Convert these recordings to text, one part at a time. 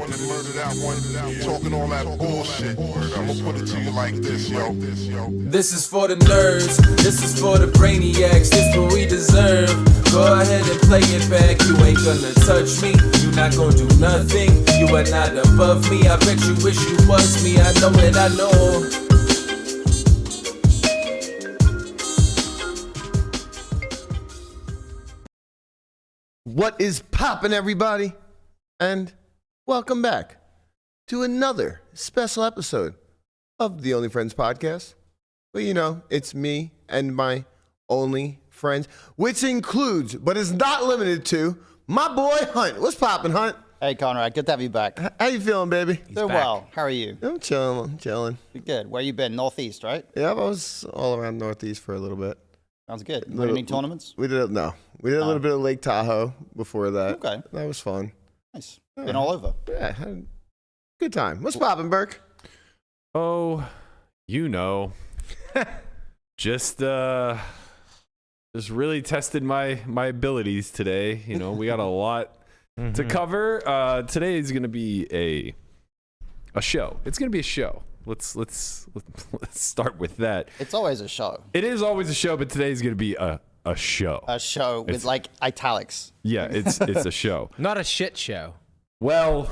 one and murder that one. Talking all that bullshit. I'm gonna put it to you like this, yo. This is for the nerds, this is for the brainiacs, this what we deserve. Go ahead and play it back, you ain't gonna touch me, you not gonna do nothing, you are not above me. I bet you wish you was me, I know it, I know. What is poppin', everybody? And welcome back to another special episode of the Only Friends podcast. Well, you know, it's me and my only friends, which includes, but is not limited to, my boy Hunt. What's poppin', Hunt? Hey, Conrad. Good to have you back. How you feeling, baby? Doing well. How are you? I'm chilling. Good. Where you been? Northeast, right? Yeah, I was all around Northeast for a little bit. Sounds good. Any tournaments? We did a little bit of Lake Tahoe before that. Okay. That was fun. Nice. Been all over. Yeah, had a good time. What's poppin', Burke? Oh, you know, just really tested my abilities today. You know, we got a lot to cover. Today is going to be a show. It's going to be a show. Let's start with that. It's always a show. It is always a show, but today is going to be a show. A show with like italics. Yeah, it's a show. Not a shit show. Well,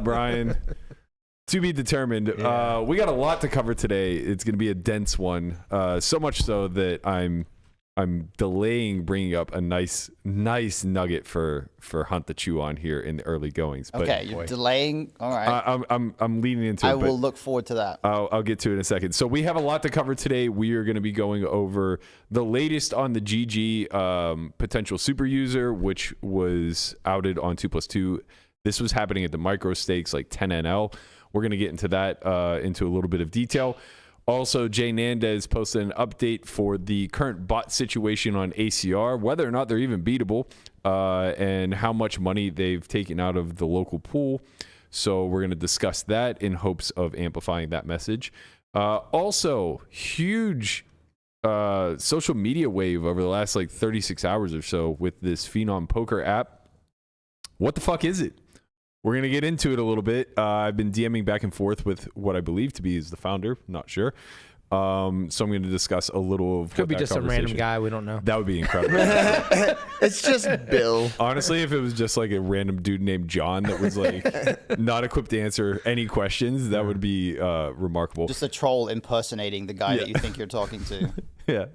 Brian, to be determined. Yeah. We got a lot to cover today. It's going to be a dense one, so much so that I'm delaying bringing up a nice nugget for Hunt to chew on here in the early goings. But Okay, you're delaying. All right. I'm leaning into it. I will look forward to that. I'll get to it in a second. So we have a lot to cover today. We are going to be going over the latest on the GG potential superuser, which was outed on 2+2. This was happening at the micro stakes, like 10 NL. We're going to get into that into a little bit of detail. Also, JNandez posted an update for the current bot situation on ACR, whether or not they're even beatable, and how much money they've taken out of the local pool. So we're going to discuss that in hopes of amplifying that message. Also, huge social media wave over the last like 36 hours or so with this Phenom poker app. What the fuck is it? We're going to get into it a little bit. I've been DMing back and forth with what I believe to be is the founder. Not sure. So I'm going to discuss a little of Could be just some random guy. We don't know. That would be incredible. It's just Bill. Honestly, if it was just like a random dude named John that was like not equipped to answer any questions, that would be remarkable. Just a troll impersonating the guy that you think you're talking to. Yeah,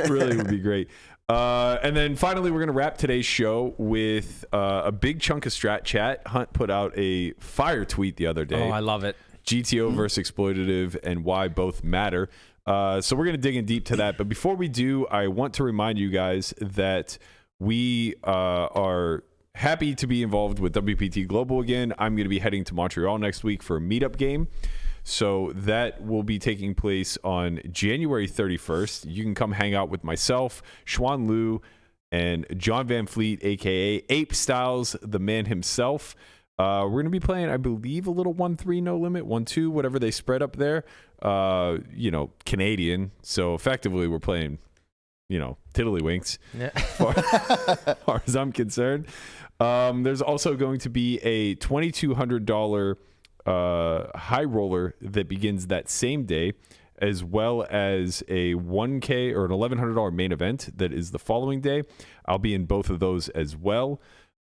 really would be great. And then finally, we're going to wrap today's show with a big chunk of strat chat. Hunt put out a fire tweet the other day. Oh, I love it. GTO versus exploitative and why both matter. So we're going to dig in deep to that. But before we do, I want to remind you guys that we are happy to be involved with WPT Global again. I'm going to be heading to Montreal next week for a meetup game. So that will be taking place on January 31st. You can come hang out with myself, Xuan Liu, and John Van Fleet, a.k.a. Ape Styles, the man himself. We're going to be playing, I believe, a little 1-3 no limit, 1-2, whatever they spread up there. Canadian. So effectively, we're playing, tiddlywinks, as far as I'm concerned. There's also going to be a $2,200 high roller that begins that same day, as well as a $1,000 or an $1,100 main event that is the following day. I'll be in both of those as well.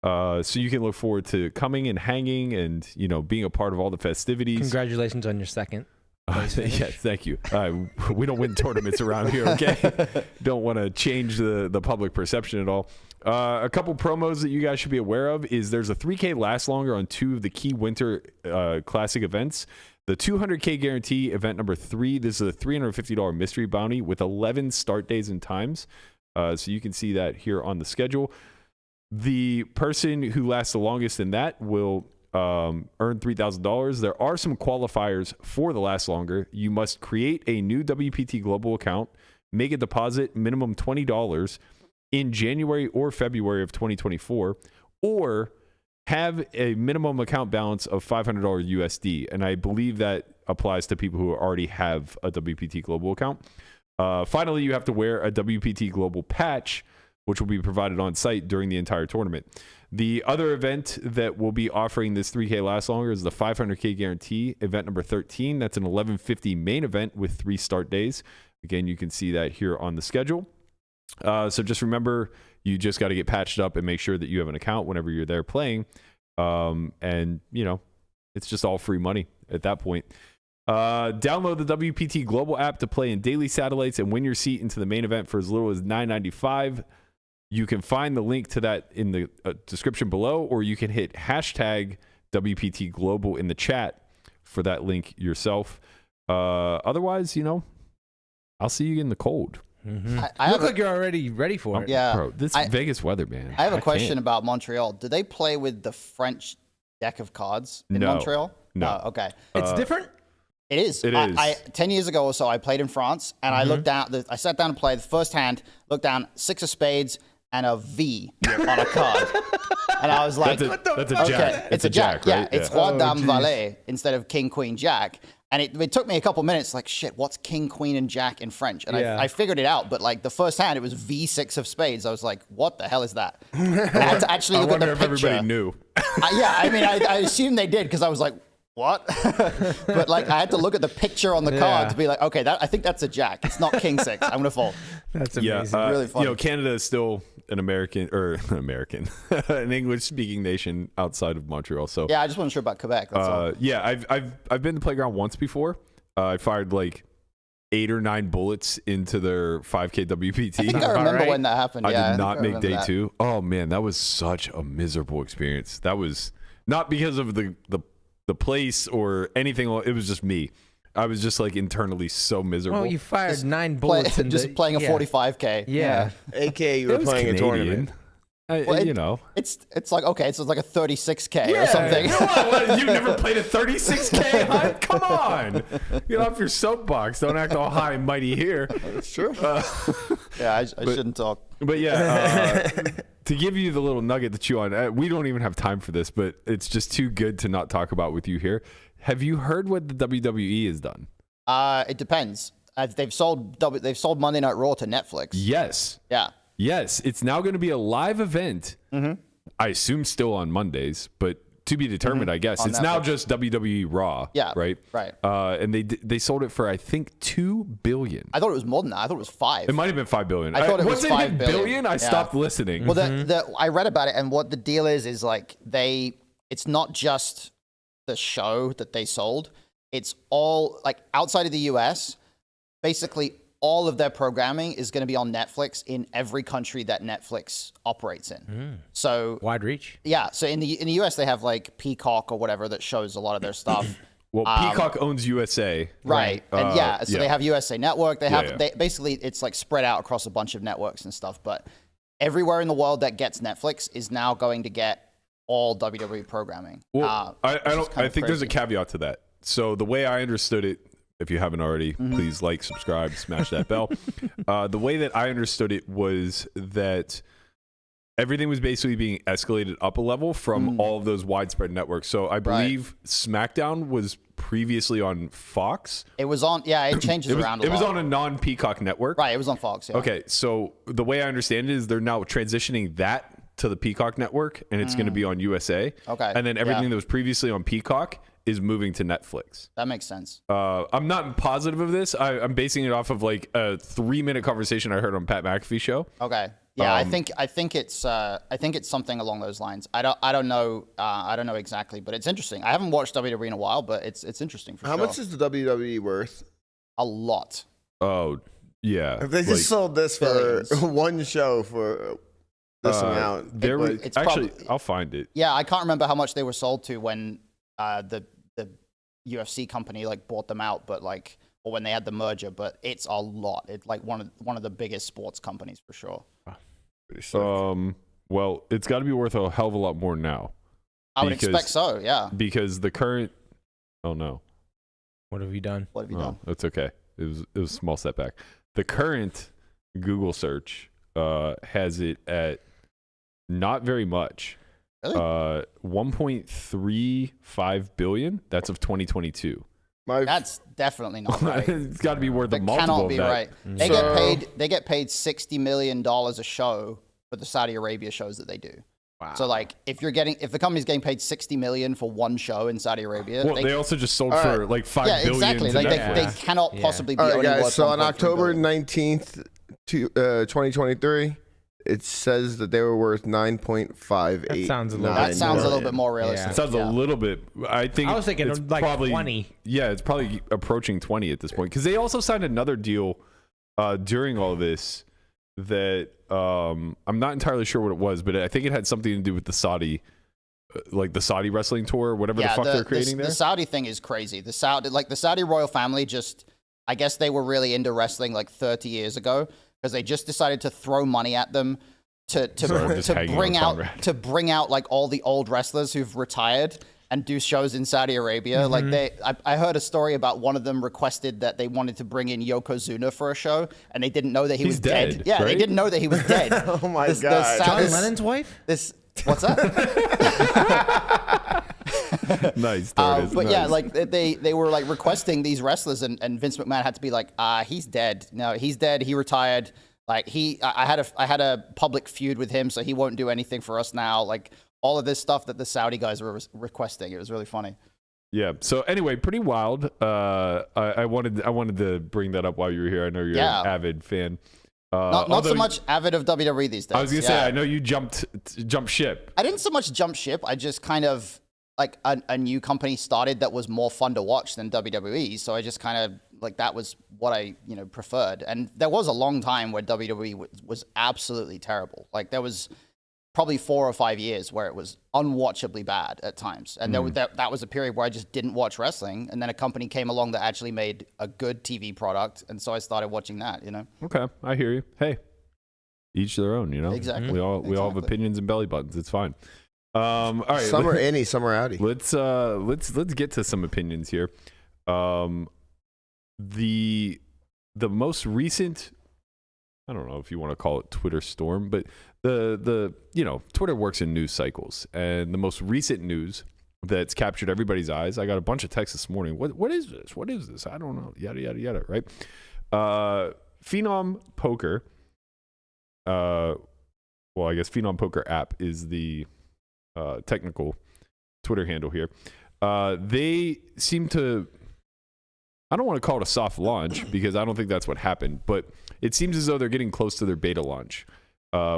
So you can look forward to coming and hanging and, being a part of all the festivities. Congratulations on your second. Yeah, thank you. We don't win tournaments around here, okay? Don't want to change the public perception at all. A couple promos that you guys should be aware of is there's a 3K last longer on 2 of the key winter classic events. The 200K guarantee event number 3, this is a $350 mystery bounty with 11 start days and times. So you can see that here on the schedule. The person who lasts the longest in that will earn $3,000. There are some qualifiers for the last longer. You must create a new WPT Global account, make a deposit, minimum $20 in January or February of 2024, or have a minimum account balance of $500 USD. And I believe that applies to people who already have a WPT Global account. Finally, you have to wear a WPT Global patch, which will be provided on site during the entire tournament. The other event that will be offering this 3K last longer is the 500K guarantee, event number 13. That's an 11:50 main event with 3 start days. Again, you can see that here on the schedule. So just remember, you just got to get patched up and make sure that you have an account whenever you're there playing. And, it's just all free money at that point. Download the WPT Global app to play in daily satellites and win your seat into the main event for as little as $9.95. You can find the link to that in the description below, or you can hit hashtag WPT Global in the chat for that link yourself. Otherwise, I'll see you in the cold. Mm-hmm. I look like you're already ready for it. Yeah. Bro, this Vegas weather, man. I have a question about Montreal. Do they play with the French deck of cards in Montreal? No. Okay. It's different? It is. It is. 10 years ago or so, I played in France, and I looked down. I sat down and played the first hand, looked down, 6 of spades, and a V on a card. And I was like, that's a jack. It's a jack, right? Yeah, it's Roi, Dame, geez. Valet instead of King, Queen, Jack. And it took me a couple minutes, like, shit, what's King, Queen, and Jack in French? And I figured it out, but like the first hand, it was V6 of spades. I was like, what the hell is that? And I had to actually look at the picture. Everybody knew. I assumed they did because I was like, what? But like, I had to look at the picture on the card to be like, okay, I think that's a jack. It's not King 6. I'm gonna fold. That's amazing. Really funny. Canada is still an an English-speaking nation outside of Montreal. So yeah, I just wasn't sure about Quebec. That's all. I've been to the playground once before. I fired like 8 or 9 bullets into their 5K WPT. I think I remember when that happened. I did not make day 2. Oh man, that was such a miserable experience. That was not because of the place or anything. It was just me. I was just like internally so miserable. Well, you fired 9 bullets and just playing a 45K. Yeah. AK, you were playing Canadian. a tournament. It's like, okay, so it's like a 36K or something. You've never played a 36K hunt? Come on. Get off your soapbox. Don't act all high and mighty here. That's true. I shouldn't talk. But yeah, to give you the little nugget to chew on, we don't even have time for this, but it's just too good to not talk about with you here. Have you heard what the WWE has done? It depends. They've sold Monday Night Raw to Netflix. Yes. Yeah. Yes, it's now going to be a live event. Mm-hmm. I assume still on Mondays, but to be determined, I guess. On It's Netflix. now just WWE Raw. Yeah. Right? Right. And they sold it for, I think, $2 billion. I thought it was more than that. I thought it was 5. It might have been $5 billion. I thought it was Once 5 hit billion. billion, I stopped listening. Well, I read about it, and what the deal is like it's not just the show that they sold. It's all like outside of the US, basically all of their programming is going to be on Netflix in every country that Netflix operates in. So Wide reach. yeah, so in the US they have like Peacock or whatever that shows a lot of their stuff. Well, Peacock owns USA. Right. And so they have USA Network. They have Yeah. basically it's like spread out across a bunch of networks and stuff, but everywhere in the world that gets Netflix is now going to get all WWE programming. Well, I think there's a caveat to that. So the way I understood it, if you haven't already, please like, subscribe, smash that bell. The way that I understood it was that everything was basically being escalated up a level from all of those widespread networks. So I believe SmackDown was previously on Fox. It was on, it changes around a lot. It was on a non-Peacock network. Right, it was on Fox, yeah. Okay, so the way I understand it is they're now transitioning that to the Peacock network, and it's going to be on USA. Okay. And then everything that was previously on Peacock is moving to Netflix. That makes sense. I'm not positive of this. I'm basing it off of like a 3-minute conversation I heard on Pat McAfee's show. Okay. Yeah, I think it's something along those lines. I don't know exactly, but it's interesting. I haven't watched WWE in a while, but it's interesting for sure. How much is the WWE worth? A lot. Oh, yeah. If they just sold this for one show for this amount. I'll find it. Yeah, I can't remember how much they were sold to when the UFC company like bought them out, but like, or when they had the merger, but it's a lot. It's like one of the biggest sports companies for sure. Well, it's got to be worth a hell of a lot more now. I would expect so, yeah. Because the current, oh no. What have you done? What have you done? That's okay. It was a small setback. The current Google search has it at not very much. Really? 1.35 billion. That's of 2022. That's definitely not right. It's got to be worth a multiple. Cannot be of that. right. They get paid $60 million a show for the Saudi Arabia shows that they do. So like, if the company's getting paid $60 million for one show in Saudi Arabia, Well, they also just sold for like $5 billion. Exactly. To Like, Netflix. they cannot possibly be All right, only guys. worth So on 1.3 October billion. 19th, 2023, it says that they were worth 9.58. That sounds a little- That sounds a little bit more realistic. It sounds a little bit. I think I was thinking it's like probably 20. Yeah, it's probably approaching 20 at this point because they also signed another deal during all of this that I'm not entirely sure what it was, but I think it had something to do with the Saudi, like the Saudi wrestling tour, whatever the fuck they're creating there. The Saudi thing is crazy. The Saudi royal family just, I guess they were really into wrestling like 30 years ago because they just decided to throw money at them to bring out like all the old wrestlers who've retired and do shows in Saudi Arabia. Like I heard a story about one of them requested that they wanted to bring in Yokozuna for a show, and they didn't know that he was dead. Yeah, right? they didn't know that he was dead. Oh my God. John Lennon's wife? What's that? Nice. But yeah, like they were like requesting these wrestlers, and Vince McMahon had to be like, he's dead. No, he's dead. He retired. Like I had a public feud with him, so he won't do anything for us now. Like all of this stuff that the Saudi guys were requesting. It was really funny. Yeah. So anyway, pretty wild. I wanted to bring that up while you were here. I know you're an avid fan. Not so much avid of WWE these days. I was gonna say I know you jumped ship. I didn't so much jump ship. I just kind of like a new company started that was more fun to watch than WWE. So I just kind of like that was what I preferred. And there was a long time where WWE was absolutely terrible. Like there was probably 4 or 5 years where it was unwatchably bad at times. And that was a period where I just didn't watch wrestling. And then a company came along that actually made a good TV product. And so I started watching that, Okay. I hear you. Hey, each their own, Exactly. We all have opinions and belly buttons. It's fine. All right. Some are innie, some are outie. Let's get to some opinions here. The most recent, I don't know if you want to call it Twitter storm, but the Twitter works in news cycles, and the most recent news that's captured everybody's eyes. I got a bunch of texts this morning. What is this? What is this? I don't know. Yada yada yada. Right? Phenom Poker. Well, I guess Phenom Poker app is the technical Twitter handle here. They seem to, I don't want to call it a soft launch because I don't think that's what happened, but it seems as though they're getting close to their beta launch,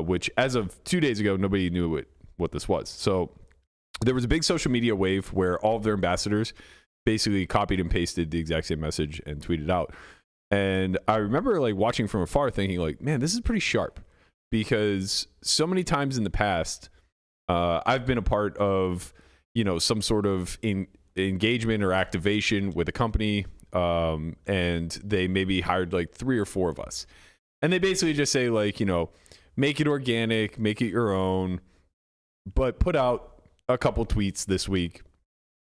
which as of 2 days ago, nobody knew what this was. So there was a big social media wave where all of their ambassadors basically copied and pasted the exact same message and tweeted out. And I remember like watching from afar thinking like, man, this is pretty sharp, because so many times in the past, I've been a part of, some sort of engagement or activation with a company, and they maybe hired like 3 or 4 of us. And they basically just say like, make it organic, make it your own, but put out a couple tweets this week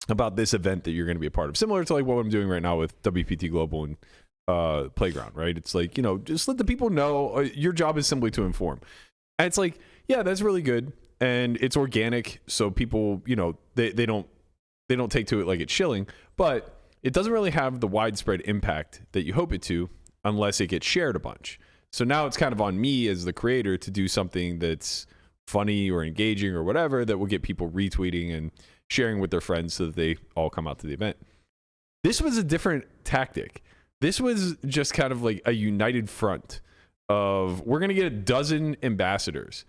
about this event that you're going to be a part of. Similar to like what I'm doing right now with WPT Global and Playground, right? It's like, just let the people know your job is simply to inform. And it's like, yeah, that's really good. And it's organic. So people, they don't take to it like it's shilling, but it doesn't really have the widespread impact that you hope it to unless it gets shared a bunch. So now it's kind of on me as the creator to do something that's funny or engaging or whatever that will get people retweeting and sharing with their friends so that they all come out to the event. This was a different tactic. This was just kind of like a united front of, we're going to get a dozen ambassadors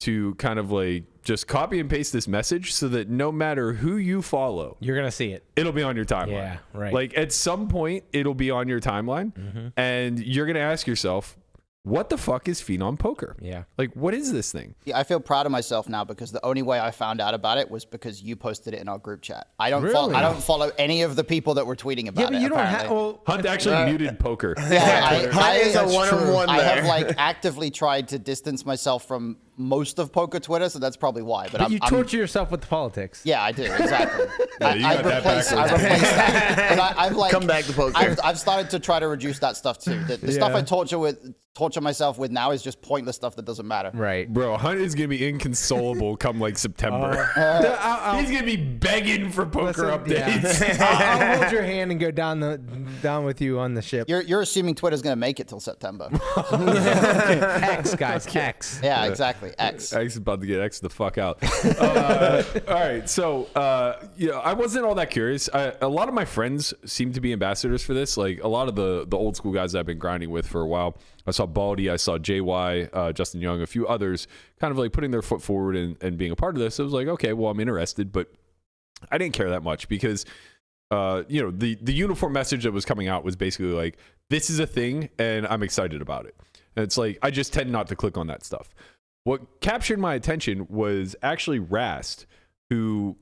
to kind of like just copy and paste this message so that no matter who you follow, you're going to see it. It'll be on your timeline. Yeah, right. Like at some point, it'll be on your timeline, and you're going to ask yourself, what the fuck is Phenom Poker? Yeah. Like, what is this thing? Yeah, I feel proud of myself now because the only way I found out about it was because you posted it in our group chat. I don't follow any of the people that were tweeting about it. Yeah, but you don't have. Well, Hunt actually muted poker. Yeah, Hunt is a one-on-one I there. have like actively tried to distance myself from most of poker Twitter, so that's probably why. But you torture yourself with the politics. Yeah, I do exactly. Yeah, you got that I backwards. replaced that. But I've like Come back to poker. I've started to try to reduce that stuff too. The stuff I torture myself with now is just pointless stuff that doesn't matter. Right. Bro, Hunt is going to be inconsolable come like September. He's going to be begging for poker updates. Yeah. I'll hold your hand and go down the down with you on the ship. You're assuming Twitter's going to make it till September. X, guys, X. Yeah, exactly. X. X is about to get X the fuck out. All right, so I wasn't all that curious. A lot of my friends seem to be ambassadors for this. Like a lot of the old school guys I've been grinding with for a while. I saw Baldy, I saw JY, Justin Young, a few others, kind of like putting their foot forward and being a part of this. I was like, okay, well, I'm interested, but I didn't care that much because the uniform message that was coming out was basically like, this is a thing and I'm excited about it. And it's like, I just tend not to click on that stuff. What captured my attention was actually Rast, who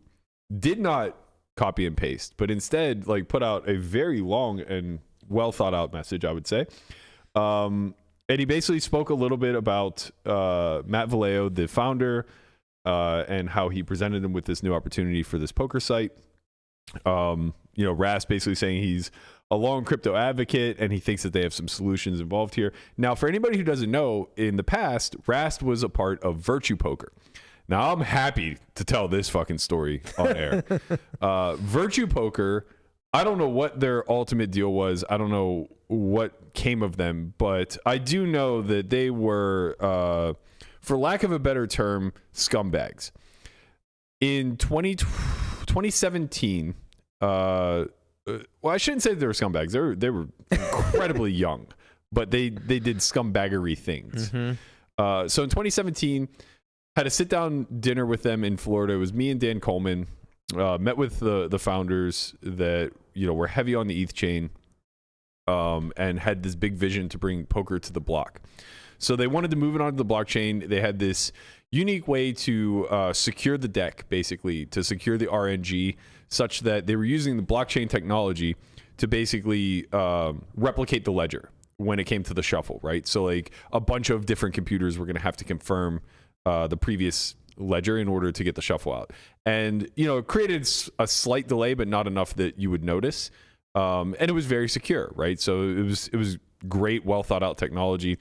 did not copy and paste, but instead like put out a very long and well thought out message, I would say. And he basically spoke a little bit about Matt Vallejo, the founder, and how he presented him with this new opportunity for this poker site. Rast basically saying he's a long crypto advocate and he thinks that they have some solutions involved here. Now, for anybody who doesn't know, in the past, Rast was a part of Virtue Poker. Now, I'm happy to tell this fucking story on air. Virtue Poker, I don't know what their ultimate deal was. I don't know what came of them, but I do know that they were, for lack of a better term, scumbags. In 2017, well, I shouldn't say they were scumbags. They were incredibly young, but they did scumbaggery things. Mm-hmm. So in 2017, had a sit down dinner with them in Florida. It was me and Dan Coleman. Met with the founders that were heavy on the ETH chain, and had this big vision to bring poker to the block. So they wanted to move it onto the blockchain. They had this unique way to secure the deck, basically to secure the RNG, such that they were using the blockchain technology to basically replicate the ledger when it came to the shuffle, right? So like a bunch of different computers were going to have to confirm the previous ledger in order to get the shuffle out. And, it created a slight delay, but not enough that you would notice. And it was very secure, right? So it was great, well thought out technology.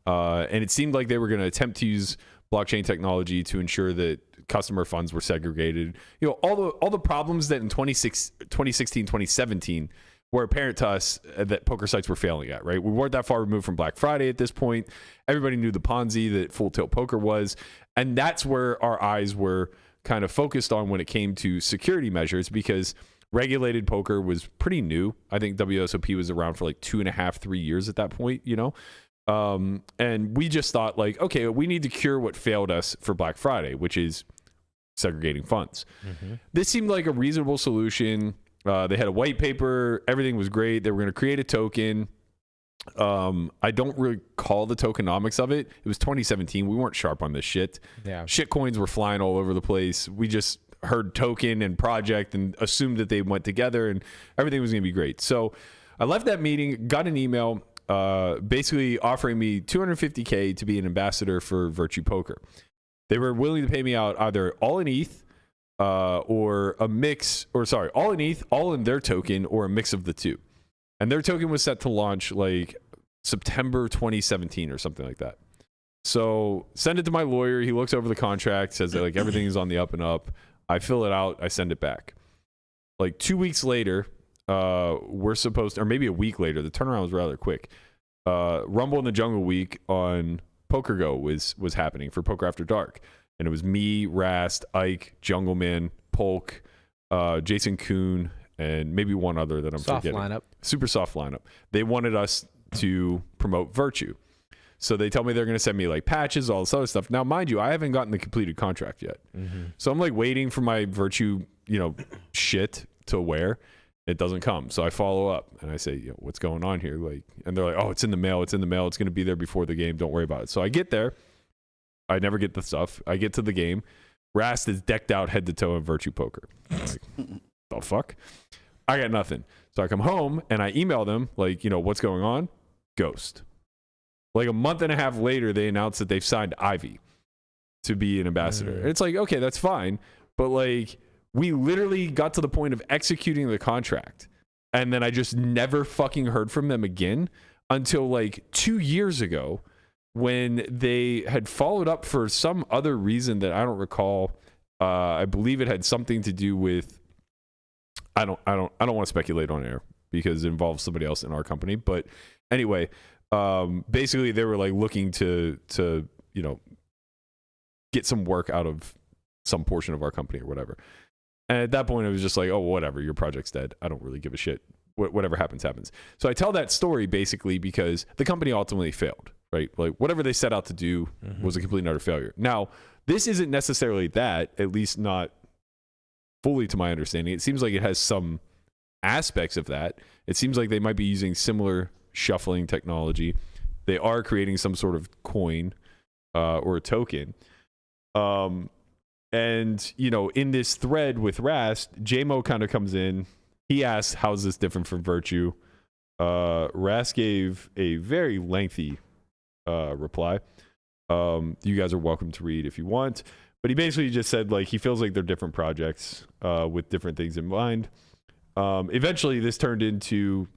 And it seemed like they were going to attempt to use blockchain technology to ensure that customer funds were segregated. All the problems that in 2016, 2017 were apparent to us that poker sites were failing at, right? We weren't that far removed from Black Friday at this point. Everybody knew the Ponzi that Full Tilt Poker was. And that's where our eyes were kind of focused on when it came to security measures, because regulated poker was pretty new. I think WSOP was around for like 2.5, 3 years at that point, and we just thought like, okay, we need to cure what failed us for Black Friday, which is segregating funds. Mm-hmm. This seemed like a reasonable solution. They had a white paper. Everything was great. They were going to create a token. I don't recall the tokenomics of it. It was 2017. We weren't sharp on this shit. Yeah. Shit coins were flying all over the place. We just heard token and project and assumed that they went together and everything was going to be great. So I left that meeting, got an email, basically offering me $250K to be an ambassador for Virtue Poker. They were willing to pay me out either all in ETH, or a mix, or sorry, all in ETH, all in their token, or a mix of the two. And their token was set to launch like September 2017 or something like that. So send it to my lawyer. He looks over the contract, says that like everything is on the up and up. I fill it out. I send it back. Like 2 weeks later, we're supposed to, or maybe a week later, the turnaround was rather quick. Rumble in the Jungle Week on PokerGo was happening for Poker After Dark. And it was me, Rast, Ike, Jungleman, Polk, Jason Kuhn, and maybe one other that I'm forgetting. Lineup. Super soft lineup. They wanted us to promote Virtue. So they tell me they're going to send me like patches, all this other stuff. Now, mind you, I haven't gotten the completed contract yet. Mm-hmm. So I'm like waiting for my Virtue, shit to wear. It doesn't come. So I follow up and I say, what's going on here? Like, and they're like, oh, it's in the mail. It's in the mail. It's going to be there before the game. Don't worry about it. So I get there. I never get the stuff. I get to the game. Rast is decked out head to toe in Virtue Poker. I'm like, the fuck? I got nothing. So I come home and I email them like, what's going on? Ghost. Like a month and a half later, they announced that they've signed Ivy to be an ambassador. And it's like, okay, that's fine. But like, we literally got to the point of executing the contract. And then I just never fucking heard from them again until like 2 years ago when they had followed up for some other reason that I don't recall. I believe it had something to do with, I don't want to speculate on air. because it involves somebody else in our company. But anyway, basically they were like looking to get some work out of some portion of our company or whatever. And at that point, it was just like, oh, whatever, your project's dead. I don't really give a shit. Whatever happens, happens. So I tell that story basically because the company ultimately failed, right? Like whatever they set out to do was a complete and utter failure. Now, this isn't necessarily that, at least not fully to my understanding. It seems like it has some aspects of that. It seems like they might be using similar shuffling technology. They are creating some sort of coin or a token. And, in this thread with Rast, JMO kind of comes in. He asks, how's this different from Virtue? Rast gave a very lengthy reply. You guys are welcome to read if you want. But he basically just said, like, he feels like they're different projects with different things in mind. Eventually, this turned into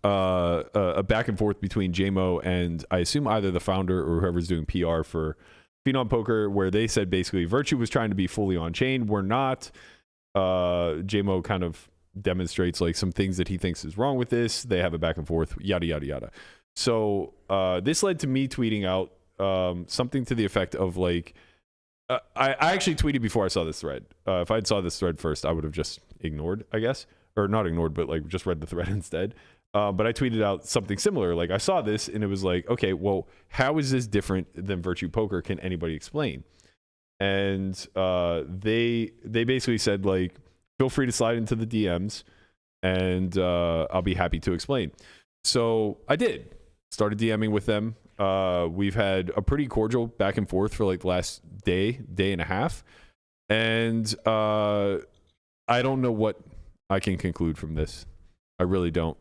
a back and forth between JMO and I assume either the founder or whoever's doing PR for Phenom Poker, where they said basically Virtue was trying to be fully on chain. We're not. JMO kind of demonstrates like some things that he thinks is wrong with this. They have a back and forth, yada, yada, yada. So this led to me tweeting out something to the effect of like, I actually tweeted before I saw this thread. If I saw this thread first, I would have just ignored, I guess. Or not ignored, but like just read the thread instead. But I tweeted out something similar. Like I saw this and it was like, okay, well, how is this different than Virtue Poker? Can anybody explain? And they basically said like, feel free to slide into the DMs and I'll be happy to explain. So I did. Started DMing with them. We've had a pretty cordial back and forth for like the last day and a half. And I don't know what I can conclude from this. I really don't.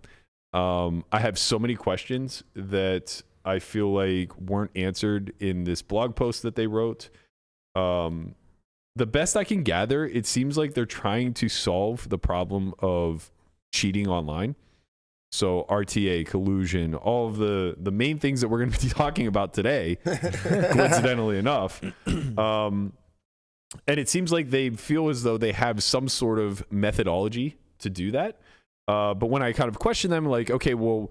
I have so many questions that I feel like weren't answered in this blog post that they wrote. The best I can gather, it seems like they're trying to solve the problem of cheating online. So RTA, collusion, all of the main things that we're going to be talking about today, coincidentally enough. And it seems like they feel as though they have some sort of methodology to do that. But when I kind of question them, like, okay, well,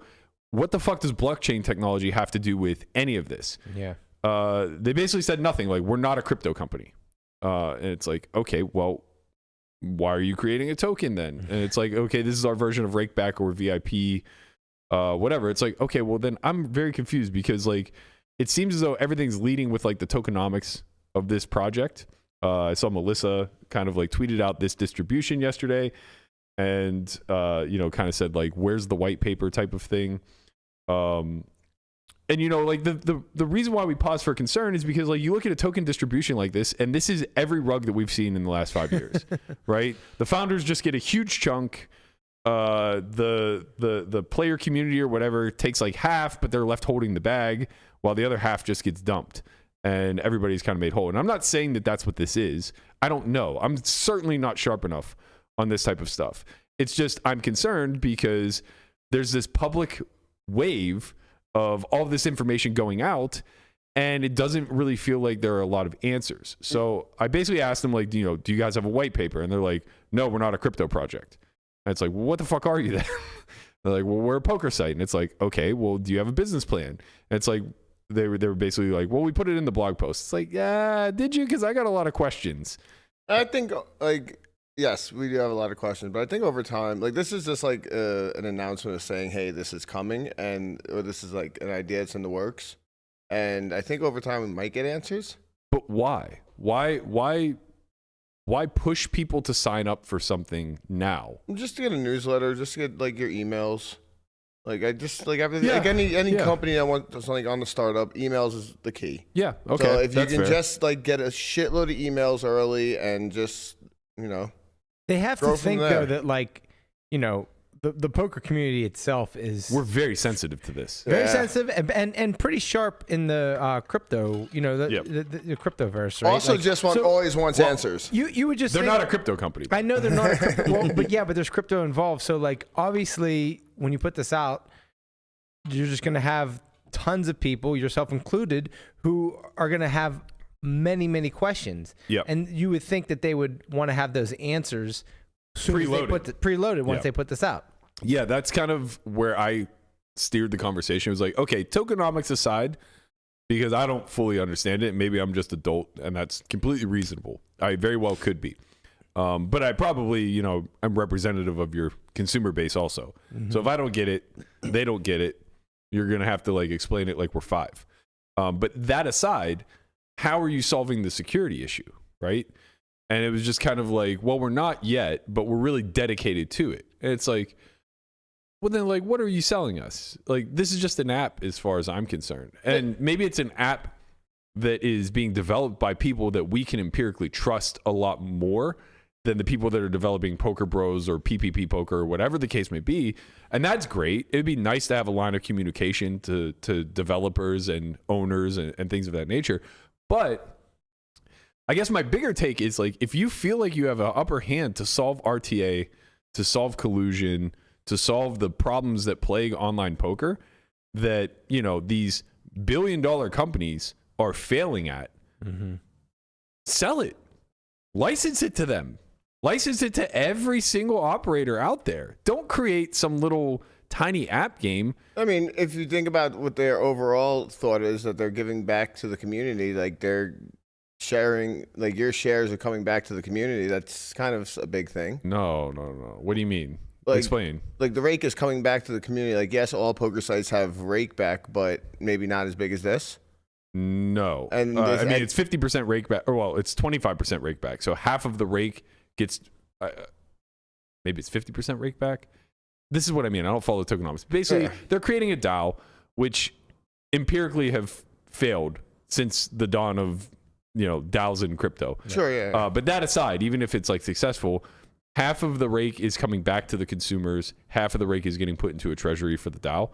what the fuck does blockchain technology have to do with any of this? Yeah. They basically said nothing. Like, we're not a crypto company. And it's like, okay, well, why are you creating a token then? And it's like, okay, this is our version of Rakeback or VIP, whatever. It's like, okay, well, then I'm very confused because, like, it seems as though everything's leading with, like, the tokenomics of this project. I saw Melissa kind of, like, tweeted out this distribution yesterday and, kind of said, like, where's the white paper type of thing? And, like the reason why we pause for concern is because, like, you look at a token distribution like this, and this is every rug that we've seen in the last 5 years, right? The founders just get a huge chunk. The player community or whatever takes like half, but they're left holding the bag while the other half just gets dumped and everybody's kind of made whole. And I'm not saying that that's what this is. I don't know. I'm certainly not sharp enough on this type of stuff. It's just I'm concerned because there's this public wave of all of this information going out, and it doesn't really feel like there are a lot of answers. So I basically asked them, like, do you guys have a white paper? And they're like, no, we're not a crypto project. And it's like, well, what the fuck are you then? They're like, well, we're a poker site. And it's like, okay, well, do you have a business plan? And it's like, they were basically like, well, we put it in the blog post. It's like, yeah, did you? Because I got a lot of questions. I think, like, yes, we do have a lot of questions, but I think over time, like, this is just like an announcement of saying, hey, this is coming, or this is like an idea that's in the works. And I think over time we might get answers. But why? Why push people to sign up for something now? Just to get a newsletter, just to get like your emails. Like I just like everything, like any company that wants something on the startup, emails is the key. Yeah. Okay. So if you That's can fair. just like get a shitload of emails early and just They have Grow to from think there. though that, like, the poker community itself is We're very sensitive to this. very Yeah. sensitive and pretty sharp in the crypto, the cryptoverse, right? also Like, just so wants answers. you would just They're think, not a crypto company. I know they're not a crypto, well, but there's crypto involved. So, like, obviously, when you put this out, you're just going to have tons of people, yourself included, who are going to have many, many questions. Yep. And you would think that they would want to have those answers soon as they Preloaded. preloaded once Yep. they put this out. Yeah, that's kind of where I steered the conversation. It was like, okay, tokenomics aside, because I don't fully understand it. Maybe I'm just adult, and that's completely reasonable. I very well could be. But I probably, you know, I'm representative of your consumer base also. So if I don't get it, they don't get it. You're going to have to like explain it like we're 5. But that aside, how are you solving the security issue, right? And it was just kind of like, well, we're not yet, but we're really dedicated to it. And it's like, well, then, like, what are you selling us? Like, this is just an app as far as I'm concerned. And maybe it's an app that is being developed by people that we can empirically trust a lot more than the people that are developing Poker Bros or PPP Poker or whatever the case may be. And that's great. It'd be nice to have a line of communication to developers and owners and things of that nature. But I guess my bigger take is, like, if you feel like you have an upper hand to solve RTA, to solve collusion, to solve the problems that plague online poker that, you know, these billion-dollar companies are failing at, sell it. License it to them. License it to every single operator out there. Don't create some little tiny app game. I mean, if you think about what their overall thought is, that they're giving back to the community, like they're sharing, like your shares are coming back to the community. That's kind of a big thing. No. What do you mean? Like, Explain. Like the rake is coming back to the community. Like, yes, all poker sites have rake back, but maybe not as big as this. No. And I mean, it's 50% rake back, or well, it's 25% rake back. So half of the rake gets, maybe it's 50% rake back. This is what I mean. I don't follow tokenomics. Basically, they're creating a DAO, which empirically have failed since the dawn of, you know, DAOs in crypto. Sure, yeah. But that aside, even if it's like successful, half of the rake is coming back to the consumers. Half of the rake is getting put into a treasury for the DAO.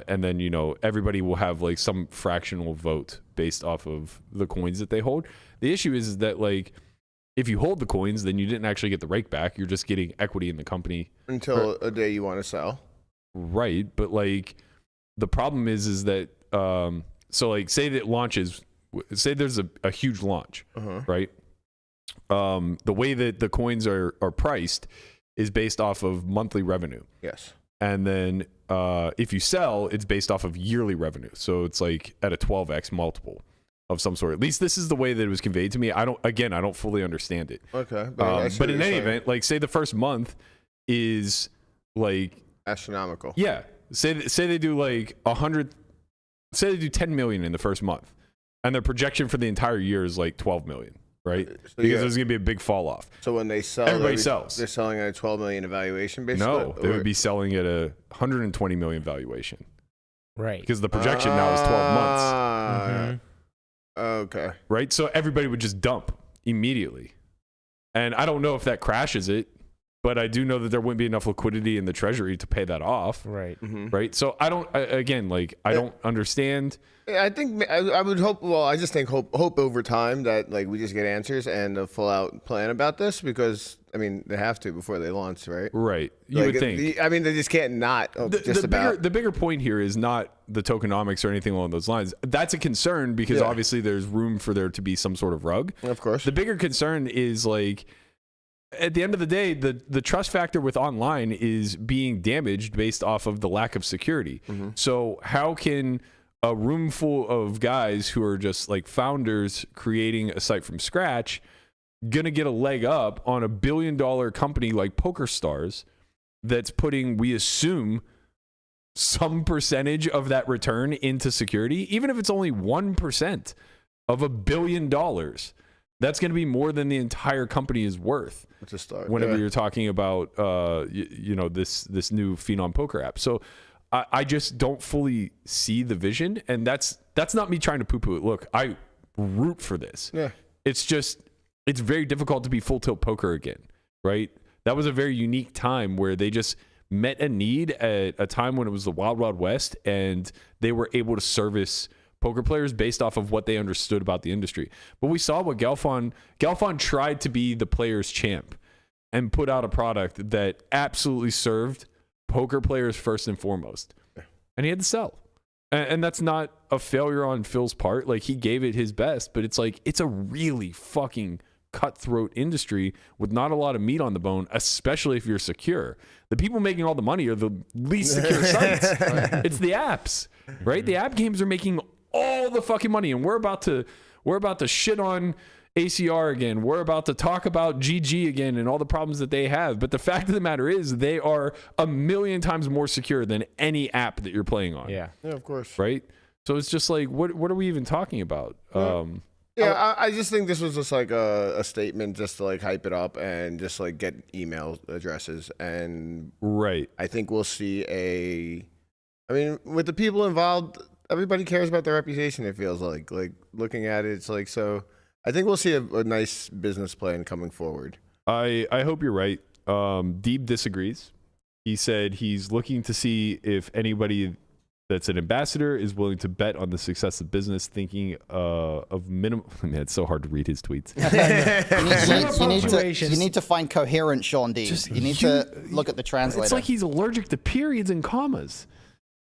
And then, you know, everybody will have like some fractional vote based off of the coins that they hold. The issue is that, like, if you hold the coins, then you didn't actually get the rake back. You're just getting equity in the company. Until a day you want to sell. Right. But like, the problem is that, so like, say that launches, say there's a huge launch, right? The way that the coins are priced is based off of monthly revenue. Yes. And then if you sell, it's based off of yearly revenue. So it's like at a 12x multiple of some sort. At least this is the way that it was conveyed to me. I don't fully understand it. Okay. But in any event, like, say the first month is like astronomical. Yeah. Say they do like 100, say they do 10 million in the first month, and their projection for the entire year is like 12 million. Right? So because there's going to be a big fall off. So when they sell, everybody sells. They're selling at a 12 million evaluation, basically? No, they would be selling at a 120 million valuation. Right. Because the projection now is 12 months. Okay. Right? So everybody would just dump immediately. And I don't know if that crashes it, but I do know that there wouldn't be enough liquidity in the treasury to pay that off. Right. Right? So I don't, again, like, I don't understand. I think I would hope. Well, I just think hope over time that, like, we just get answers and a full out plan about this, because I mean they have to before they launch, right? Right. You would think. I mean, they just can't not. The bigger point here is not the tokenomics or anything along those lines. That's a concern because obviously there's room for there to be some sort of rug. Of course. The bigger concern is, like, at the end of the day, the trust factor with online is being damaged based off of the lack of security. So how can a room full of guys who are just like founders creating a site from scratch gonna get a leg up on a $1 billion company like PokerStars that's putting, we assume, some percentage of that return into security? Even if it's only 1% of $1 billion, that's going to be more than the entire company is worth. To start, whenever you're talking about you know, this new Phenom poker app. So I just don't fully see the vision, and that's not me trying to poo-poo it. Look, I root for this. Yeah. It's just, it's very difficult to be full tilt poker again, right? That was a very unique time where they just met a need at a time when it was the Wild Wild West, and they were able to service poker players based off of what they understood about the industry. But we saw what Galfon tried to be the players' champ and put out a product that absolutely served poker players first and foremost. And he had to sell. And that's not a failure on Phil's part. Like, he gave it his best, but it's like, it's a really fucking cutthroat industry with not a lot of meat on the bone, especially if you're secure. The people making all the money are the least secure sites. It's the apps, right? The app games are making all the fucking money, and we're about to shit on ACR again. We're about to talk about GG again and all the problems that they have. But the fact of the matter is, they are 1,000,000 times more secure than any app that you're playing on. Yeah, of course. Right? So it's just like, what are we even talking about? I just think this was just like a statement just to like hype it up and just like get email addresses. And right. I think we'll see I mean, with the people involved, everybody cares about their reputation, it feels like. Like, looking at it, it's like, so I think we'll see a nice business plan coming forward. I hope you're right. Deeb disagrees. He said he's looking to see if anybody that's an ambassador is willing to bet on the success of business, thinking of minimum. Man, it's so hard to read his tweets. You need to find coherent Sean D. You need to look at the translator. It's like he's allergic to periods and commas.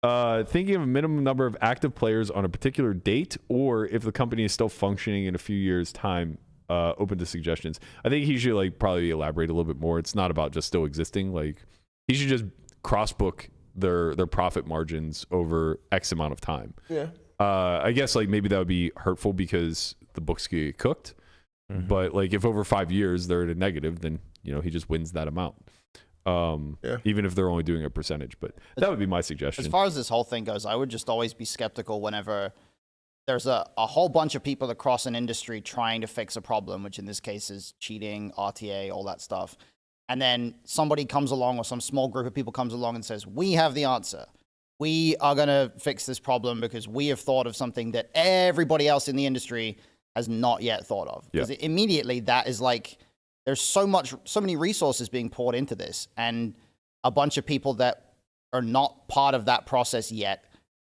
Thinking of a minimum number of active players on a particular date, or if the company is still functioning in a few years' time, open to suggestions. I think he should like probably elaborate a little bit more. It's not about just still existing. Like, he should just cross-book their profit margins over X amount of time. Yeah. I guess like maybe that would be hurtful because the books get cooked. Mm-hmm. But like if over 5 years they're at a negative, then he just wins that amount. Even if they're only doing a percentage. But that would be my suggestion. As far as this whole thing goes, I would just always be skeptical whenever there's a whole bunch of people across an industry trying to fix a problem, which in this case is cheating, RTA, all that stuff. And then somebody comes along, or some small group of people comes along and says, we have the answer. We are going to fix this problem because we have thought of something that everybody else in the industry has not yet thought of. Because immediately that is like, there's so many resources being poured into this, and a bunch of people that are not part of that process yet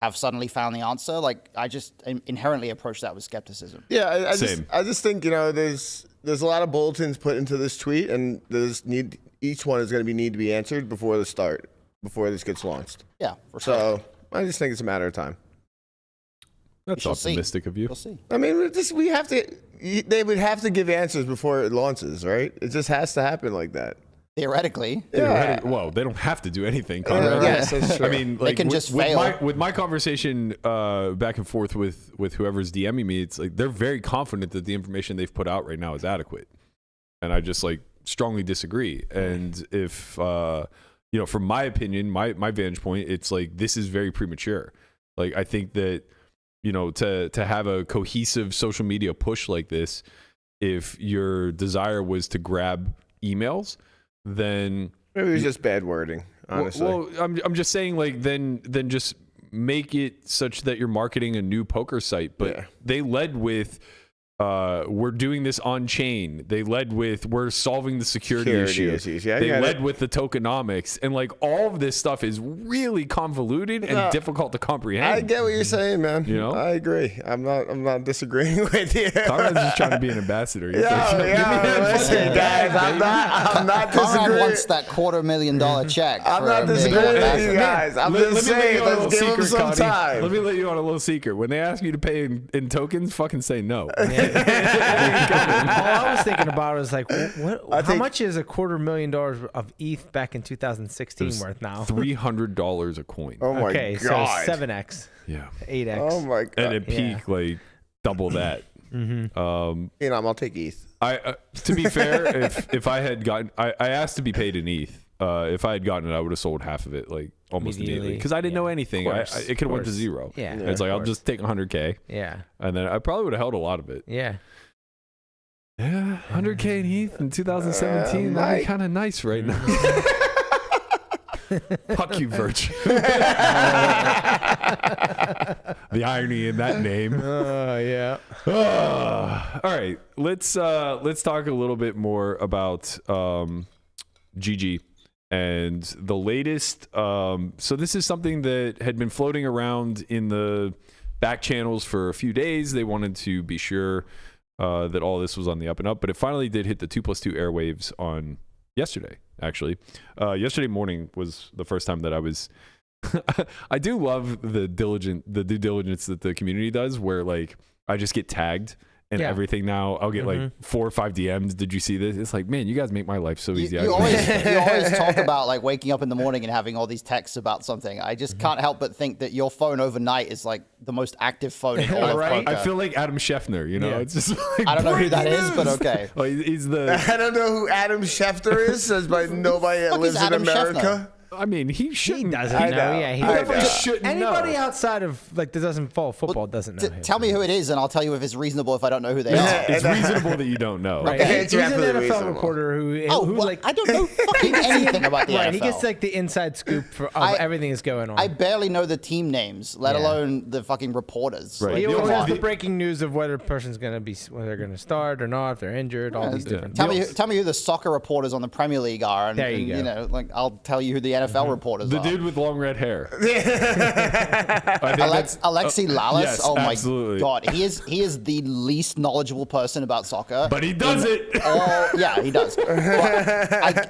have suddenly found the answer. Like, I just inherently approach that with skepticism. Yeah, I just think, there's a lot of bulletins put into this tweet, and each one is going to need to be answered before this gets launched. Yeah, for sure. So I just think it's a matter of time. That's optimistic of you. We'll see. I mean, they would have to give answers before it launches, right? It just has to happen like that. Theoretically. Yeah. Well, they don't have to do anything, Conrad. Yes, that's true. I mean, like, they can just fail. With my conversation back and forth with whoever's DMing me, it's like they're very confident that the information they've put out right now is adequate, and I just like strongly disagree. And if from my opinion, my vantage point, it's like this is very premature. Like, I think that to have a cohesive social media push like this, if your desire was to grab emails, then maybe it was just bad wording, honestly. Well, I'm just saying, like, then just make it such that you're marketing a new poker site. But they led with we're doing this on chain. They led with we're solving the security issues. Yeah, they led with the tokenomics, and like all of this stuff is really convoluted and difficult to comprehend. I get what you're saying, man. I agree. I'm not disagreeing with you. Conrad's just trying to be an ambassador. Listen, guys, I'm not disagreeing. Conrad wants that $250,000 check. I'm not disagreeing with you guys. I'm just saying, let's give them some time. Let me let you on a little secret. When they ask you to pay in tokens, fucking say no. All I was thinking about was like, how much is $250,000 of ETH back in 2016 worth now? $300 a coin. Oh my god! So 7x. Yeah. 8x. Oh my god! And at peak, like double that. Mm-hmm. I'll take ETH. To be fair, if I had gotten, I asked to be paid in ETH. If I had gotten it, I would have sold half of it like almost immediately because I didn't know anything. It could have went to zero. Yeah. And it's like I'll just take 100K. Yeah. And then I probably would have held a lot of it. Yeah. Yeah, 100K in ETH in 2017. That'd be kind of nice right now. Fuck you, Virtue. The irony in that name. Yeah. All right, let's talk a little bit more about GG and the latest. So this is something that had been floating around in the back channels for a few days. They wanted to be sure that all this was on the up and up, but it finally did hit the 2+2 airwaves on yesterday. Actually, yesterday morning was the first time that I was. I do love the due diligence that the community does, where like I just get tagged and everything now. I'll get like 4 or 5 DMs. Did you see this? It's like, man, you guys make my life so easy. You always talk about like waking up in the morning and having all these texts about something. I just can't help but think that your phone overnight is like the most active phone in all of poker. I feel like Adam Scheffner, you know? It's just like, I don't know who that is, but okay. Well, he's the... I don't know who Adam Schefter is, says by nobody that lives in Adam America. Scheffner? I mean, he shouldn't. He doesn't I know. know. Yeah, he I definitely know. Shouldn't Anybody know. outside of like that doesn't follow football doesn't know. him. Tell me who it is, and I'll tell you if it's reasonable if I don't know who they are. It's reasonable that you don't know. Right. Okay, He's it's an definitely NFL reasonable. reporter who Well, like I don't know fucking anything about the right. NFL. He gets like the inside scoop of everything that's going on. I barely know the team names, let alone the fucking reporters. Right. he Like, always come has on. the breaking news of whether a person's gonna be whether they're gonna start or not, if they're injured, all these different. Tell me who the soccer reporters on the Premier League are, and, There you and, go. know, like I'll tell you who the NFL reporters The are. dude with long red hair. I think that's- Alexi Lalas. yes, oh my absolutely. god, he is the least knowledgeable person about soccer. But he does it. Yeah, he does. But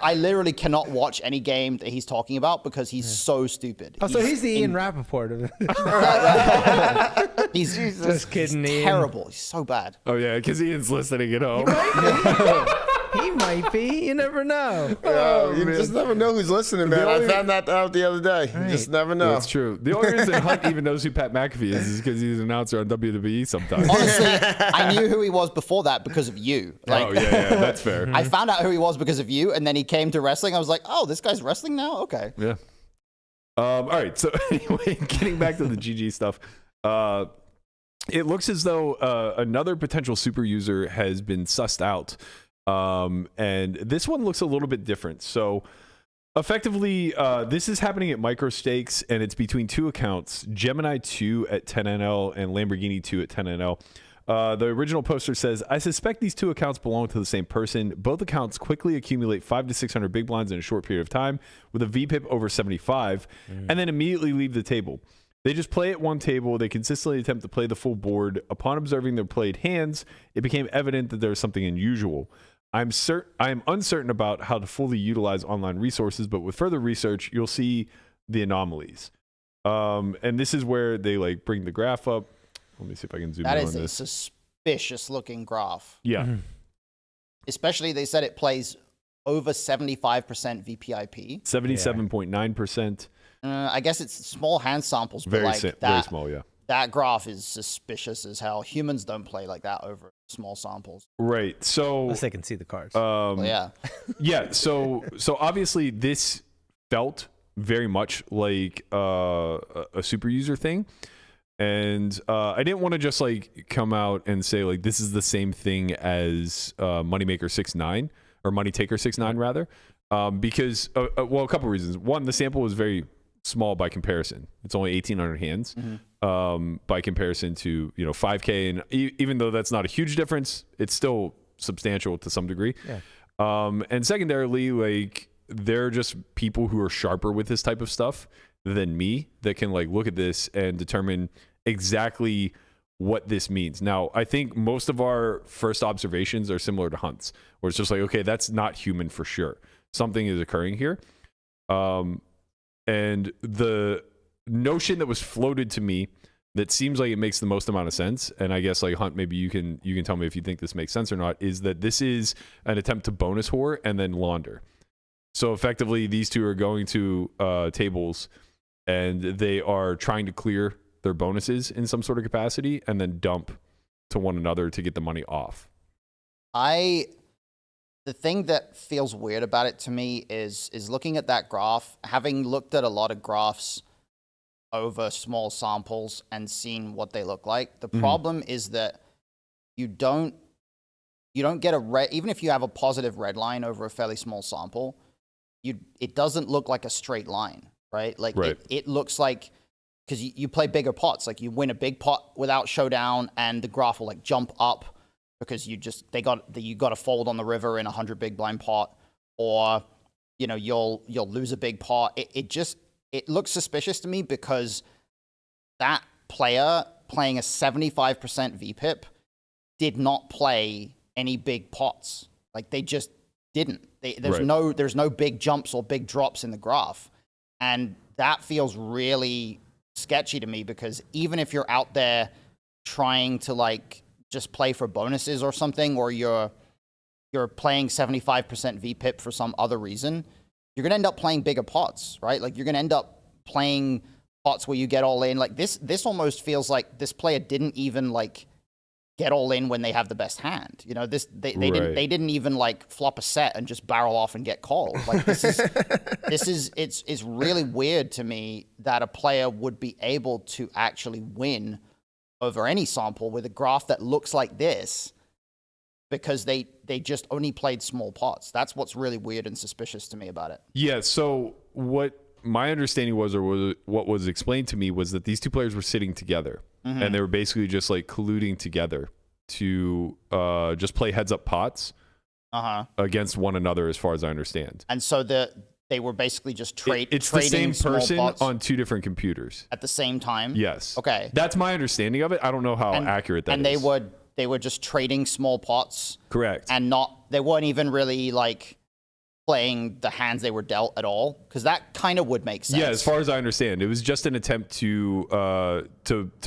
I literally cannot watch any game that he's talking about because he's so stupid. Oh, so he's the Ian Rappaport of it. He's Just kidding, Ian. terrible. He's so bad. Oh, yeah, because Ian's listening at home. He might be. You never know. You just never know who's listening, man. I found that out the other day. You just never know. That's true. The only reason Hunt even knows who Pat McAfee is because he's an announcer on WWE sometimes. Honestly, I knew who he was before that because of you. Like, Oh, yeah, that's fair. I found out who he was because of you, and then he came to wrestling. I was like, oh, this guy's wrestling now? Okay. Yeah. All right. So anyway, getting back to the GG stuff, it looks as though another potential super user has been sussed out, and this one looks a little bit different. So effectively, this is happening at micro stakes, and it's between 2 accounts: Gemini 2 at 10NL and Lamborghini 2 at 10NL. The original poster says, I suspect these 2 accounts belong to the same person. Both accounts quickly accumulate 500 to 600 big blinds in a short period of time with a VPIP over 75 and then immediately leave the table. They just play at one table. They consistently attempt to play the full board. Upon observing their played hands, it became evident that there was something unusual. I am uncertain about how to fully utilize online resources, but with further research, you'll see the anomalies. And this is where they like bring the graph up. Let me see if I can zoom in That on is a this. suspicious looking graph. Yeah. Especially, they said it plays over 75% VPIP. 77.9%. I guess it's small hand samples, but Very, like very that, small, yeah. that graph is suspicious as hell. Humans don't play like that over small samples. Right. So, Unless they can see the cards. Well, yeah. yeah. So obviously this felt very much like a super user thing. And I didn't want to just like come out and say like this is the same thing as Moneymaker 6-9 or Money Taker 6-9 rather, because well, a couple of reasons. One, the sample was very small by comparison. It's only 1,800 hands by comparison to 5K, and even though that's not a huge difference, it's still substantial to some degree. Yeah. And secondarily, like they're just people who are sharper with this type of stuff than me that can like look at this and determine exactly what this means. Now, I think most of our first observations are similar to Hunt's, where it's just like, okay, that's not human for sure. Something is occurring here. And the notion that was floated to me that seems like it makes the most amount of sense, and I guess like Hunt, maybe you can tell me if you think this makes sense or not, is that this is an attempt to bonus whore and then launder. So effectively, these two are going to tables and they are trying to clear their bonuses in some sort of capacity and then dump to one another to get the money off. The thing that feels weird about it to me is looking at that graph, having looked at a lot of graphs over small samples and seen what they look like. The problem is that you don't get a red, even if you have a positive red line over a fairly small sample, it doesn't look like a straight line, right? Like it looks like, because you play bigger pots, like you win a big pot without showdown and the graph will like jump up because you got to fold on the river in 100 big blind pot, or you'll lose a big pot. It looks suspicious to me because that player playing a 75% VPIP did not play any big pots. Like they just didn't. There's no big jumps or big drops in the graph, and that feels really sketchy to me, because even if you're out there trying to like just play for bonuses or something, or you're playing 75% VPIP for some other reason, you're going to end up playing bigger pots, right? Like, you're going to end up playing pots where you get all in. Like, this almost feels like this player didn't even, like, get all in when they have the best hand. You know, they didn't even, like, flop a set and just barrel off and get called. Like, it's really weird to me that a player would be able to actually win over any sample with a graph that looks like this, because they just only played small pots. That's what's really weird and suspicious to me about it. Yeah, so what my understanding was, or what was explained to me, was that these two players were sitting together, and they were basically just like colluding together to just play heads up pots against one another, as far as I understand. And so they were basically just It's trading the same person pots on two different computers at the same time. Yes. Okay. That's my understanding of it. I don't know how accurate that is. And they were just trading small pots. Correct. And they weren't even really like playing the hands they were dealt at all, because that kind of would make sense. Yeah, as far as I understand, it was just an attempt to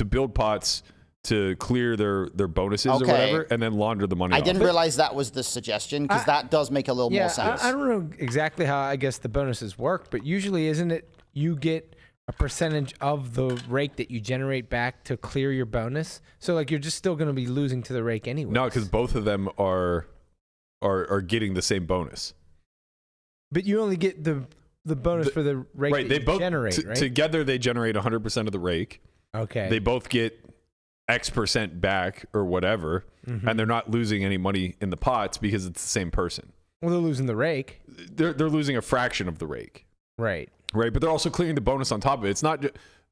build pots to clear their bonuses or whatever, and then launder the money. I didn't realize that was the suggestion, because that does make a little more sense. I don't know exactly how I guess the bonuses work, but usually isn't it you get a percentage of the rake that you generate back to clear your bonus? So like you're just still going to be losing to the rake anyway. No, because both of them are getting the same bonus. But you only get the bonus for the rake right, that they you both generate, right? Together they generate 100% of the rake. Okay. They both get X% back or whatever, and they're not losing any money in the pots because it's the same person. Well, they're losing the rake. They're losing a fraction of the rake. Right. Right, but they're also clearing the bonus on top of it. It's not.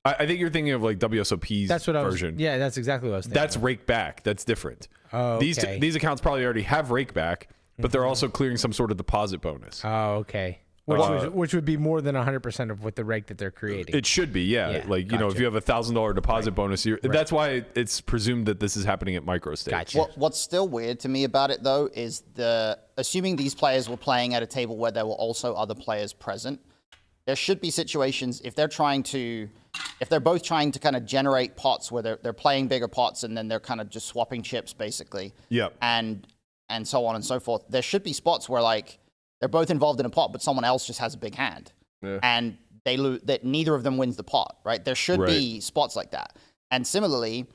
I think you're thinking of like WSOP's version. Yeah, that's exactly what I was thinking. That's rake back. That's different. Oh, okay. These accounts probably already have rake back, but they're also clearing some sort of deposit bonus. Oh, okay. Which would be more than 100% of what the rake that they're creating. It should be, yeah. Like, you know, if you have $1,000 deposit bonus, that's why it's presumed that this is happening at micro stage. Gotcha. What's still weird to me about it, though, is assuming these players were playing at a table where there were also other players present, there should be situations if they're both trying to kind of generate pots where they're playing bigger pots and then they're kind of just swapping chips basically. Yep. And so on and so forth. There should be spots where like they're both involved in a pot, but someone else just has a big hand, and they lose. That neither of them wins the pot, right? There should be spots like that. And similarly,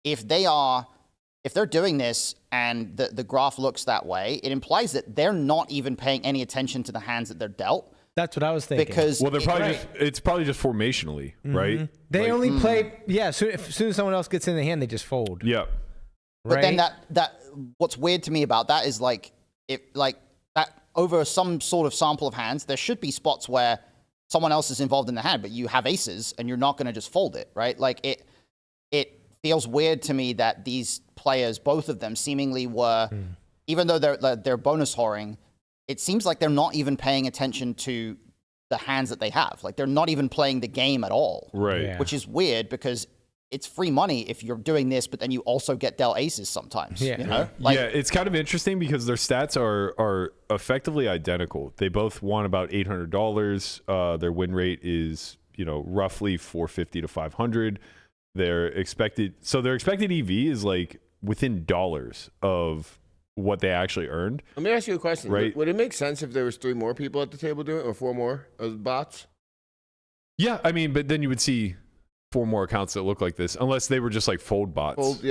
if they're doing this and the graph looks that way, it implies that they're not even paying any attention to the hands that they're dealt. That's what I was thinking. Because they're probably it's probably just formationally, right? They only play. Yeah, as soon as someone else gets in the hand, they just fold. Yeah. But then that what's weird to me about that is like that over some sort of sample of hands, there should be spots where someone else is involved in the hand, but you have aces and you're not going to just fold it, right? Like it feels weird to me that these players, both of them, seemingly were, even though they're bonus whoring, it seems like they're not even paying attention to the hands that they have. Like they're not even playing the game at all, right? Yeah. Which is weird because it's free money if you're doing this, but then you also get dealt aces sometimes. Yeah. You know? Yeah, it's kind of interesting because their stats are effectively identical. They both won about $800. Their win rate is, you know, roughly 450 to 500. Their expected EV is like within dollars of what they actually earned. Let me ask you a question. Right. Would it make sense if there was 3 more people at the table doing it, or 4 more bots? Yeah, I mean, but then you would see 4 more accounts that look like this, unless they were just like fold bots.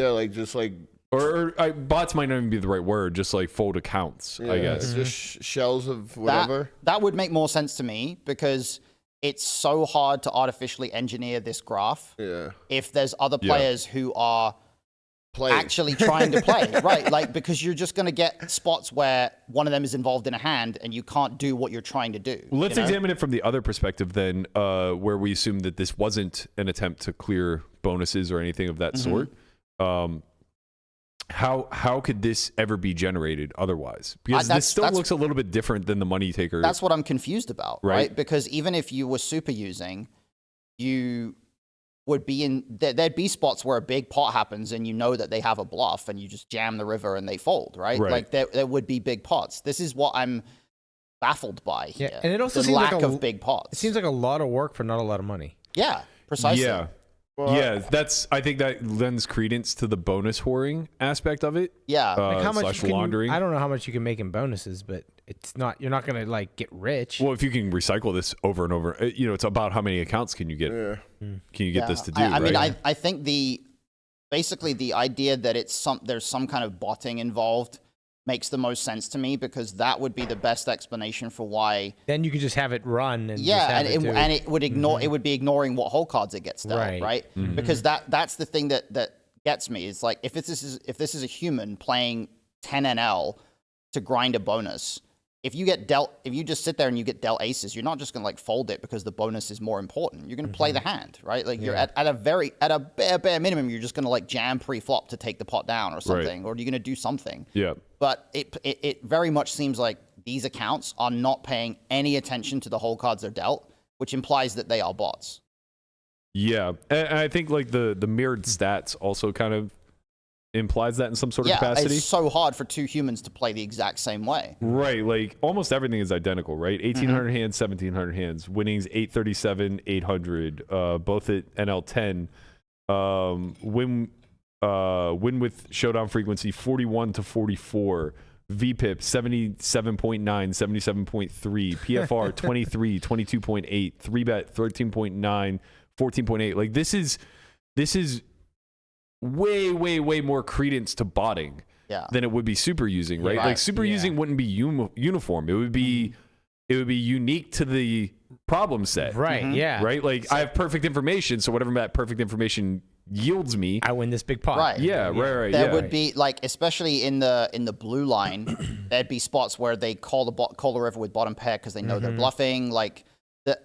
Or bots might not even be the right word, just like fold accounts, I guess. Just shells of whatever. That would make more sense to me because it's so hard to artificially engineer this graph. Yeah. If there's other players who are actually trying to play, right? Like, because you're just going to get spots where one of them is involved in a hand and you can't do what you're trying to do. Well, let's examine it from the other perspective then, where we assume that this wasn't an attempt to clear bonuses or anything of that sort. How could this ever be generated otherwise? Because this still looks a little bit different than the money taker. That's what I'm confused about, right? Because even if you were super using, you would be in, there'd be spots where a big pot happens and you know that they have a bluff and you just jam the river and they fold, right? Like there would be big pots. This is what I'm baffled by here. Yeah, and it also the seems lack like of big pots. It seems like a lot of work for not a lot of money. Yeah, precisely. Yeah. Yeah, I think that lends credence to the bonus whoring aspect of it. Yeah. Like how much slash can laundering. I don't know how much you can make in bonuses, but it's not. You're not gonna like get rich. Well, if you can recycle this over and over, it's about how many accounts can you get? Can you get this to do? I mean, right? I think basically the idea that there's some kind of botting involved makes the most sense to me, because that would be the best explanation for why. Then you could just have it run and Yeah, just have and it would ignore it would be ignoring what whole cards it gets dealt, right? Because that's the thing that gets me. Is like if this is a human playing 10 NL to grind a bonus. If you just sit there and you get dealt aces, you're not just gonna like fold it because the bonus is more important. You're gonna play the hand, right? Like you're at a bare minimum, you're just gonna like jam pre-flop to take the pot down or something, or you're gonna do something. Yeah. But it very much seems like these accounts are not paying any attention to the whole cards they're dealt, which implies that they are bots. Yeah, and I think like the mirrored stats also kind of implies that in some sort of capacity. It's so hard for two humans to play the exact same way. Right, like almost everything is identical, right? 1,800 hands, 1,700 hands, winnings 837, 800, both at NL 10. Win with showdown frequency 41 to 44. VPIP 77.9, 77.3, PFR 23, 22.8, 3bet 13.9, 14.8. Like this is way more credence to botting than it would be super using, right? Like super using wouldn't be uniform. It would be unique to the problem set. Right. Yeah. Right? Like I have perfect information, so whatever that perfect information yields me, I win this big pot. Right. Yeah, right. There would be like, especially in the blue line, there'd be spots where they call the river with bottom pair because they know they're bluffing. Like the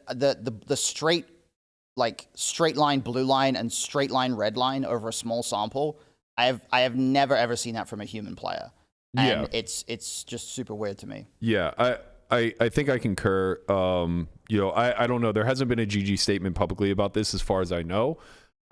straight line blue line and straight line red line over a small sample. I have never ever seen that from a human player, and it's just super weird to me. Yeah, I think I concur. I don't know. There hasn't been a GG statement publicly about this, as far as I know.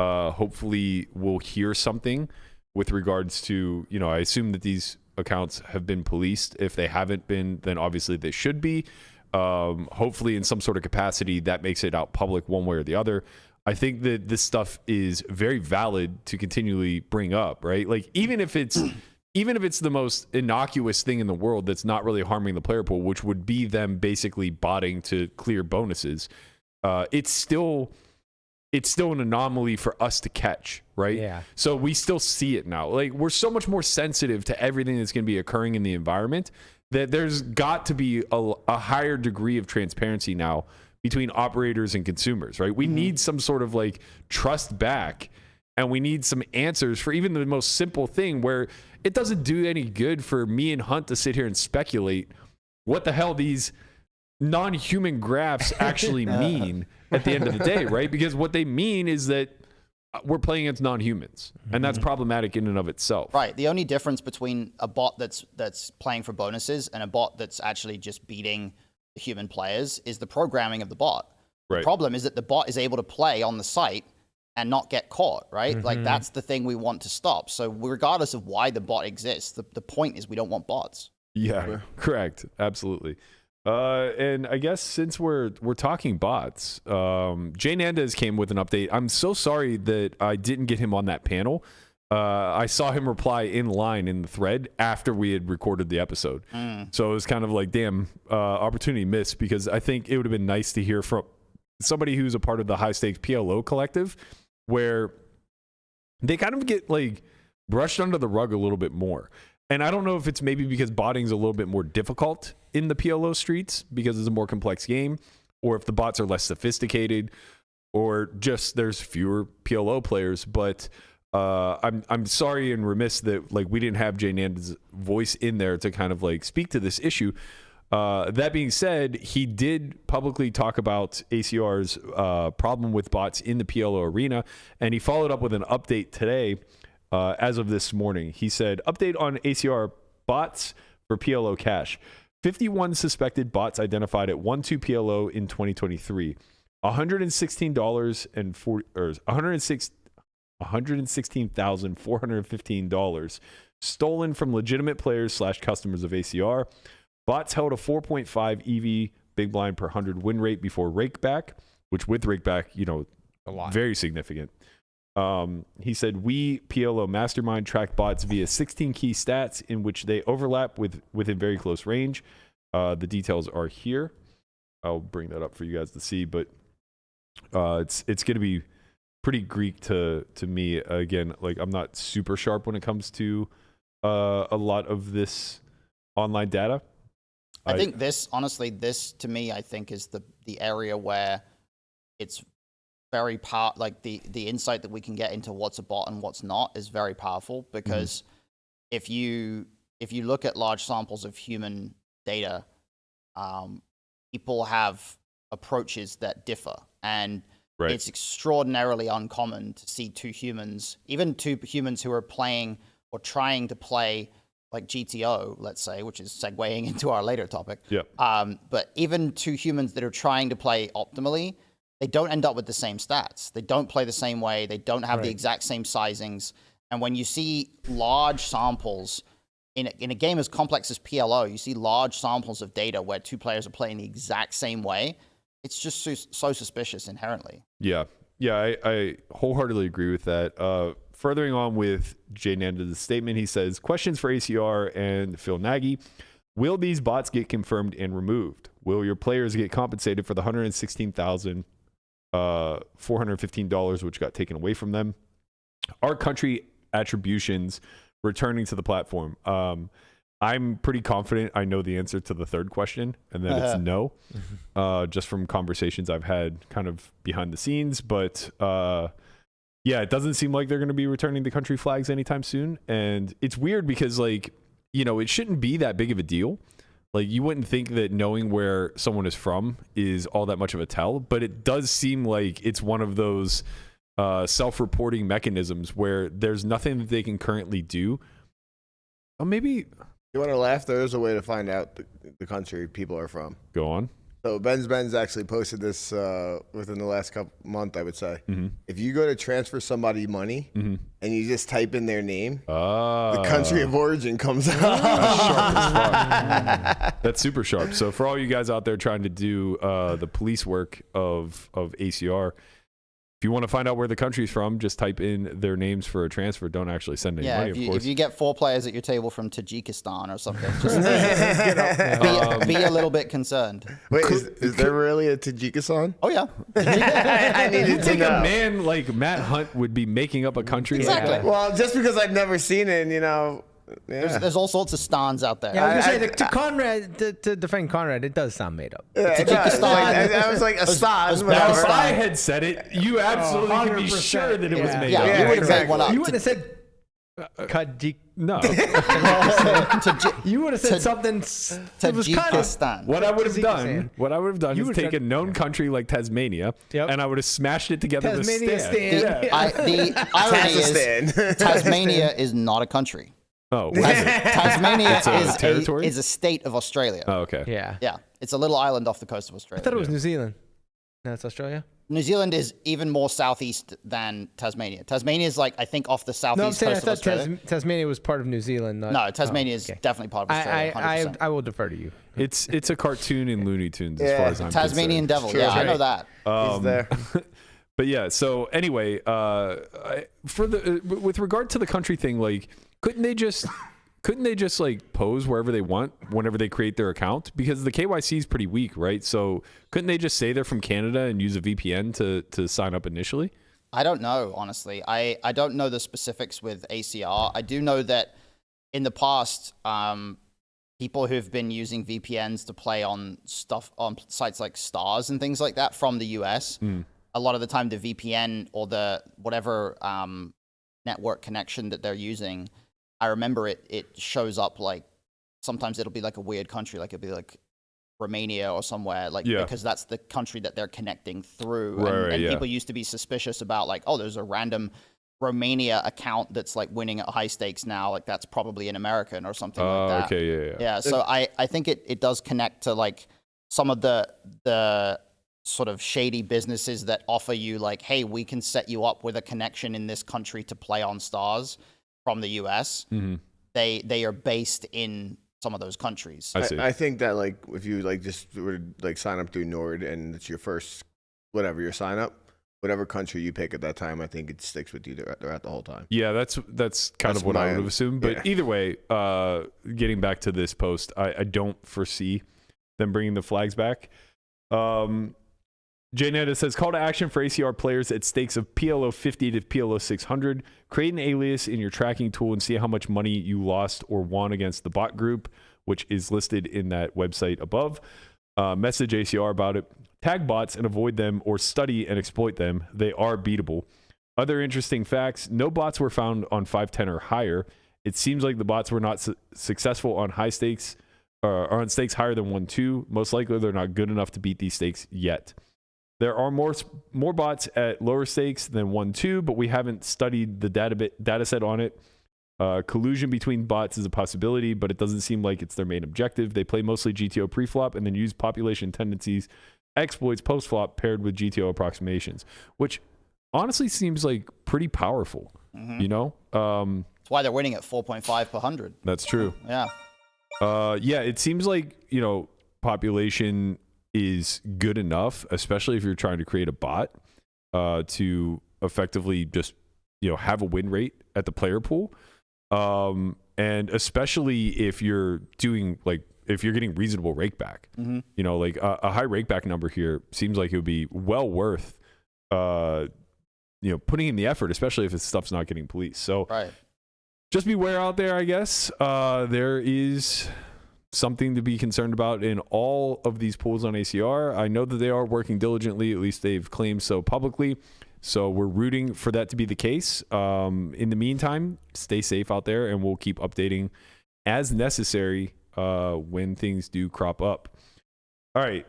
Hopefully, we'll hear something with regards to, I assume that these accounts have been policed. If they haven't been, then obviously they should be. Hopefully in some sort of capacity that makes it out public one way or the other. I think that this stuff is very valid to continually bring up, right? Like even if it's the most innocuous thing in the world that's not really harming the player pool, which would be them basically botting to clear bonuses, it's still an anomaly for us to catch, right? Yeah. So we still see it now. Like we're so much more sensitive to everything that's going to be occurring in the environment that there's got to be a higher degree of transparency now between operators and consumers, right? We need some sort of like trust back, and we need some answers for even the most simple thing where it doesn't do any good for me and Hunt to sit here and speculate what the hell these non-human graphs actually mean at the end of the day, right? Because what they mean is that we're playing against non-humans, and that's problematic in and of itself. Right. The only difference between a bot that's playing for bonuses and a bot that's actually just beating the human players is the programming of the bot. Right. The problem is that the bot is able to play on the site and not get caught, right? Like that's the thing we want to stop. So regardless of why the bot exists, the point is we don't want bots. Yeah, correct. Absolutely. And I guess since we're talking bots, JNandez came with an update. I'm so sorry that I didn't get him on that panel. I saw him reply in line in the thread after we had recorded the episode. So it was kind of like, damn, opportunity missed, because I think it would have been nice to hear from somebody who's a part of the high stakes PLO collective, where they kind of get like brushed under the rug a little bit more. And I don't know if it's maybe because botting's a little bit more difficult in the PLO streets because it's a more complex game, or if the bots are less sophisticated, or just there's fewer PLO players. But I'm sorry and remiss that like we didn't have JNandez's voice in there to kind of like speak to this issue. That being said, he did publicly talk about ACR's problem with bots in the PLO arena, and he followed up with an update today. As of this morning, he said, update on ACR bots for PLO cash. 51 suspected bots identified at 1-2 PLO in 2023. $116,415 stolen from legitimate players / customers of ACR. Bots held a 4.5 EV big blind per 100 win rate before rake back, which with rake back, a lot. very significant. He said, we, PLO Mastermind, track bots via 16 key stats in which they overlap within very close range. The details are here. I'll bring that up for you guys to see, but it's going to be pretty Greek to me. Again, like I'm not super sharp when it comes to a lot of this online data. I think this to me, I think is the area where it's very like the insight that we can get into what's a bot and what's not is very powerful, because if you look at large samples of human data, people have approaches that differ, and it's extraordinarily uncommon to see two humans who are playing or trying to play like GTO, let's say, which is segueing into our later topic. But even two humans that are trying to play optimally, they don't end up with the same stats. They don't play the same way. They don't have the exact same sizings. And when you see large samples in a game as complex as PLO, you see large samples of data where two players are playing the exact same way. It's just so suspicious inherently. Yeah, I wholeheartedly agree with that. Furthering on with JNandez's statement, he says, questions for ACR and Phil Nagy. Will these bots get confirmed and removed? Will your players get compensated for the $116,415 which got taken away from them? Are country attributions returning to the platform? I'm pretty confident I know the answer to the third question, and that it's no, just from conversations I've had kind of behind the scenes. But yeah, it doesn't seem like they're going to be returning the country flags anytime soon. And it's weird because, like, you know, it shouldn't be that big of a deal. Like, you wouldn't think that knowing where someone is from is all that much of a tell, but it does seem like it's one of those self-reporting mechanisms where there's nothing that they can currently do. Oh, maybe... You want to laugh? There is a way to find out the country people are from. Go on. So Ben's actually posted this within the last month, I would say. If you go to transfer somebody money and you just type in their name, the country of origin comes up. That's sharp as fuck. That's super sharp. So for all you guys out there trying to do the police work of ACR, if you want to find out where the country's from, just type in their names for a transfer. Don't actually send any money, of course. If you get 4 players at your table from Tajikistan or something, just be a little bit concerned. Wait, is there really a Tajikistan? Oh, yeah. I needed to know. A man like Matt Hunt would be making up a country Exactly. like that. Well, just because I've never seen it, you know... Yeah. There's all sorts of stans out there. Yeah, I was gonna say to Conrad, to defend Conrad, it does sound made up. Yeah, I was like a stan. If I had said it, you absolutely could be sure that it was made up. You would have made one up. You wouldn't have said no. You would have said something. Tajikistan. What I would have done is take a known country like Tasmania, and I would have smashed it together with Stan. The irony is Tasmania is not a country. Oh, what is it? Tasmania territory? is a state of Australia. Oh, okay. Yeah. It's a little island off the coast of Australia. I thought it was New Zealand. No, it's Australia. New Zealand is even more southeast than Tasmania. Tasmania is like, I think, off the southeast coast of Australia. Tasmania was part of New Zealand. No, Tasmania is definitely part of Australia. I will defer to you. It's a cartoon in Looney Tunes as far as I'm concerned. Tasmanian Devil. Sure, I know that. He's there. But yeah, so anyway, with regard to the country thing, like, couldn't they just like pose wherever they want whenever they create their account? Because the KYC is pretty weak, right? So couldn't they just say they're from Canada and use a VPN to sign up initially? I don't know, honestly. I don't know the specifics with ACR. I do know that in the past, people who've been using VPNs to play on sites like Stars and things like that from the US, a lot of the time the VPN or the whatever network connection that they're using, I remember it shows up like, sometimes it'll be like a weird country, like it'll be like Romania or somewhere, like because that's the country that they're connecting through. And people used to be suspicious about like, oh, there's a random Romania account that's like winning at high stakes now, like that's probably an American or something like that. Okay, yeah. So I think it does connect to like some of the sort of shady businesses that offer you like, hey, we can set you up with a connection in this country to play on Stars from the US. They are based in some of those countries. I think that like if you like just were like sign up through Nord and it's your first whatever your sign up, whatever country you pick at that time, I think it sticks with you throughout the whole time. Yeah, that's kind of what I would have assumed. But either way, getting back to this post, I don't foresee them bringing the flags back. JNandez says, call to action for ACR players at stakes of PLO 50 to PLO 600. Create an alias in your tracking tool and see how much money you lost or won against the bot group, which is listed in that website above. Message ACR about it. Tag bots and avoid them or study and exploit them. They are beatable. Other interesting facts, no bots were found on 510 or higher. It seems like the bots were not successful on high stakes or on stakes higher than 1-2. Most likely they're not good enough to beat these stakes yet. There are more bots at lower stakes than 1-2, but we haven't studied the data set on it. Collusion between bots is a possibility, but it doesn't seem like it's their main objective. They play mostly GTO preflop and then use population tendencies, exploits post-flop paired with GTO approximations, which honestly seems like pretty powerful, you know? That's why they're winning at 4.5 per 100. That's true. Yeah. Yeah, it seems like, you know, population is good enough, especially if you're trying to create a bot to effectively just, you know, have a win rate at the player pool. And especially if you're doing like, if you're getting reasonable rake back, you know, like a high rake back number here seems like it would be well worth, you know, putting in the effort, especially if this stuff's not getting policed. So just beware out there, I guess. There is something to be concerned about in all of these pools on ACR. I know that they are working diligently, at least they've claimed so publicly. So we're rooting for that to be the case. In the meantime, stay safe out there, and we'll keep updating as necessary when things do crop up. All right,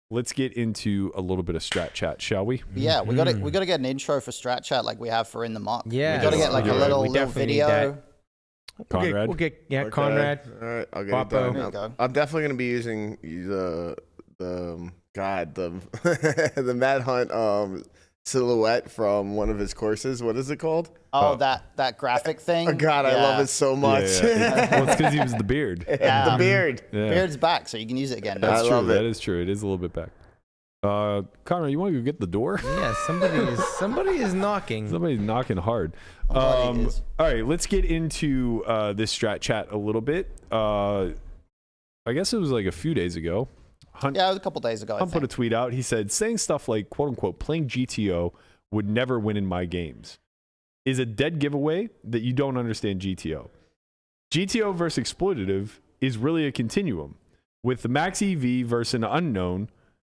let's get into a little bit of strat chat, shall we? Yeah, we gotta get an intro for strat chat like we have for In the Mock. Yeah, we gotta get like a little video. Conrad. We'll get Okay. Conrad. All right, I'll get Papo. it done. There you go. I'm definitely gonna be using the the Matt Hunt silhouette from one of his courses. What is it called? Oh, that graphic thing. Oh God, I love it so much. Well, it's because he was the beard. The beard. Yeah. Beard's back, so you can use it again. That's I true. love it. That is true. It is a little bit back. Connor, you want to go get the door? Yeah, somebody is knocking. Somebody's knocking hard. Somebody is. All right, let's get into this strat chat a little bit. I guess it was like a few days ago. Hunt, Yeah, it was a couple days ago. Hunt put a tweet out. He said, saying stuff like, quote unquote, playing GTO would never win in my games is a dead giveaway that you don't understand GTO. GTO versus exploitative is really a continuum with the max EV versus an unknown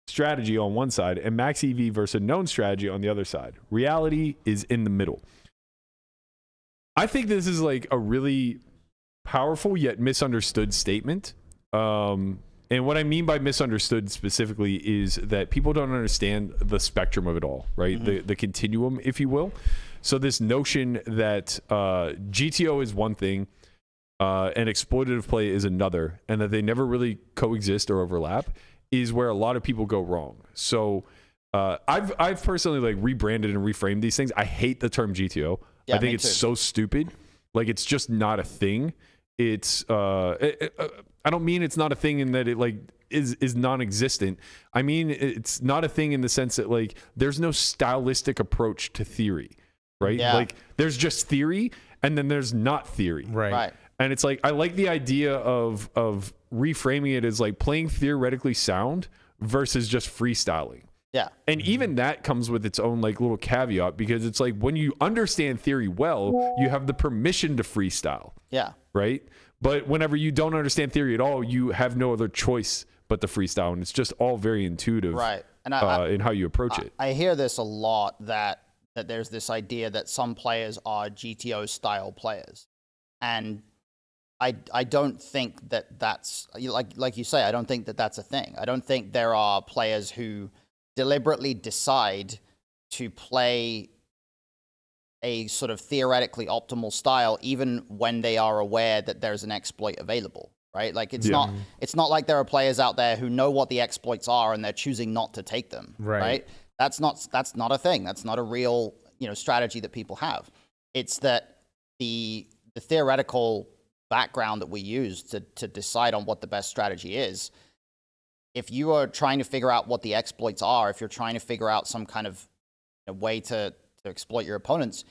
strategy on one side and max EV versus a known strategy on the other side. Reality is in the middle. I think this is like a really powerful yet misunderstood statement. And what I mean by misunderstood specifically is that people don't understand the spectrum of it all, right? The continuum, if you will. So this notion that GTO is one thing and exploitative play is another, and that they never really coexist or overlap is where a lot of people go wrong. So I've personally like rebranded and reframed these things. I hate the term GTO. Yeah, I think me it's too. so stupid. Like it's just not a thing. It's I don't mean it's not a thing in that it like is non-existent. I mean it's not a thing in the sense that like there's no stylistic approach to theory, right? Yeah. Like there's just theory and then there's not theory. Right. And it's like I like the idea of reframing it as like playing theoretically sound versus just freestyling. Yeah. And even that comes with its own like little caveat because it's like when you understand theory well, you have the permission to freestyle. Yeah. Right? But whenever you don't understand theory at all, you have no other choice but to freestyle. And it's just all very intuitive Right. And in how you approach it. I hear this a lot that there's this idea that some players are GTO style players. And I don't think that that's like you say, I don't think that that's a thing. I don't think there are players who deliberately decide to play a sort of theoretically optimal style even when they are aware that there's an exploit available, right? Like it's not like there are players out there who know what the exploits are and they're choosing not to take them, right? That's not a thing. That's not a real, strategy that people have. It's that the theoretical background that we use to decide on what the best strategy is. If you are trying to figure out what the exploits are, if you're trying to figure out some kind of a way to exploit your opponents,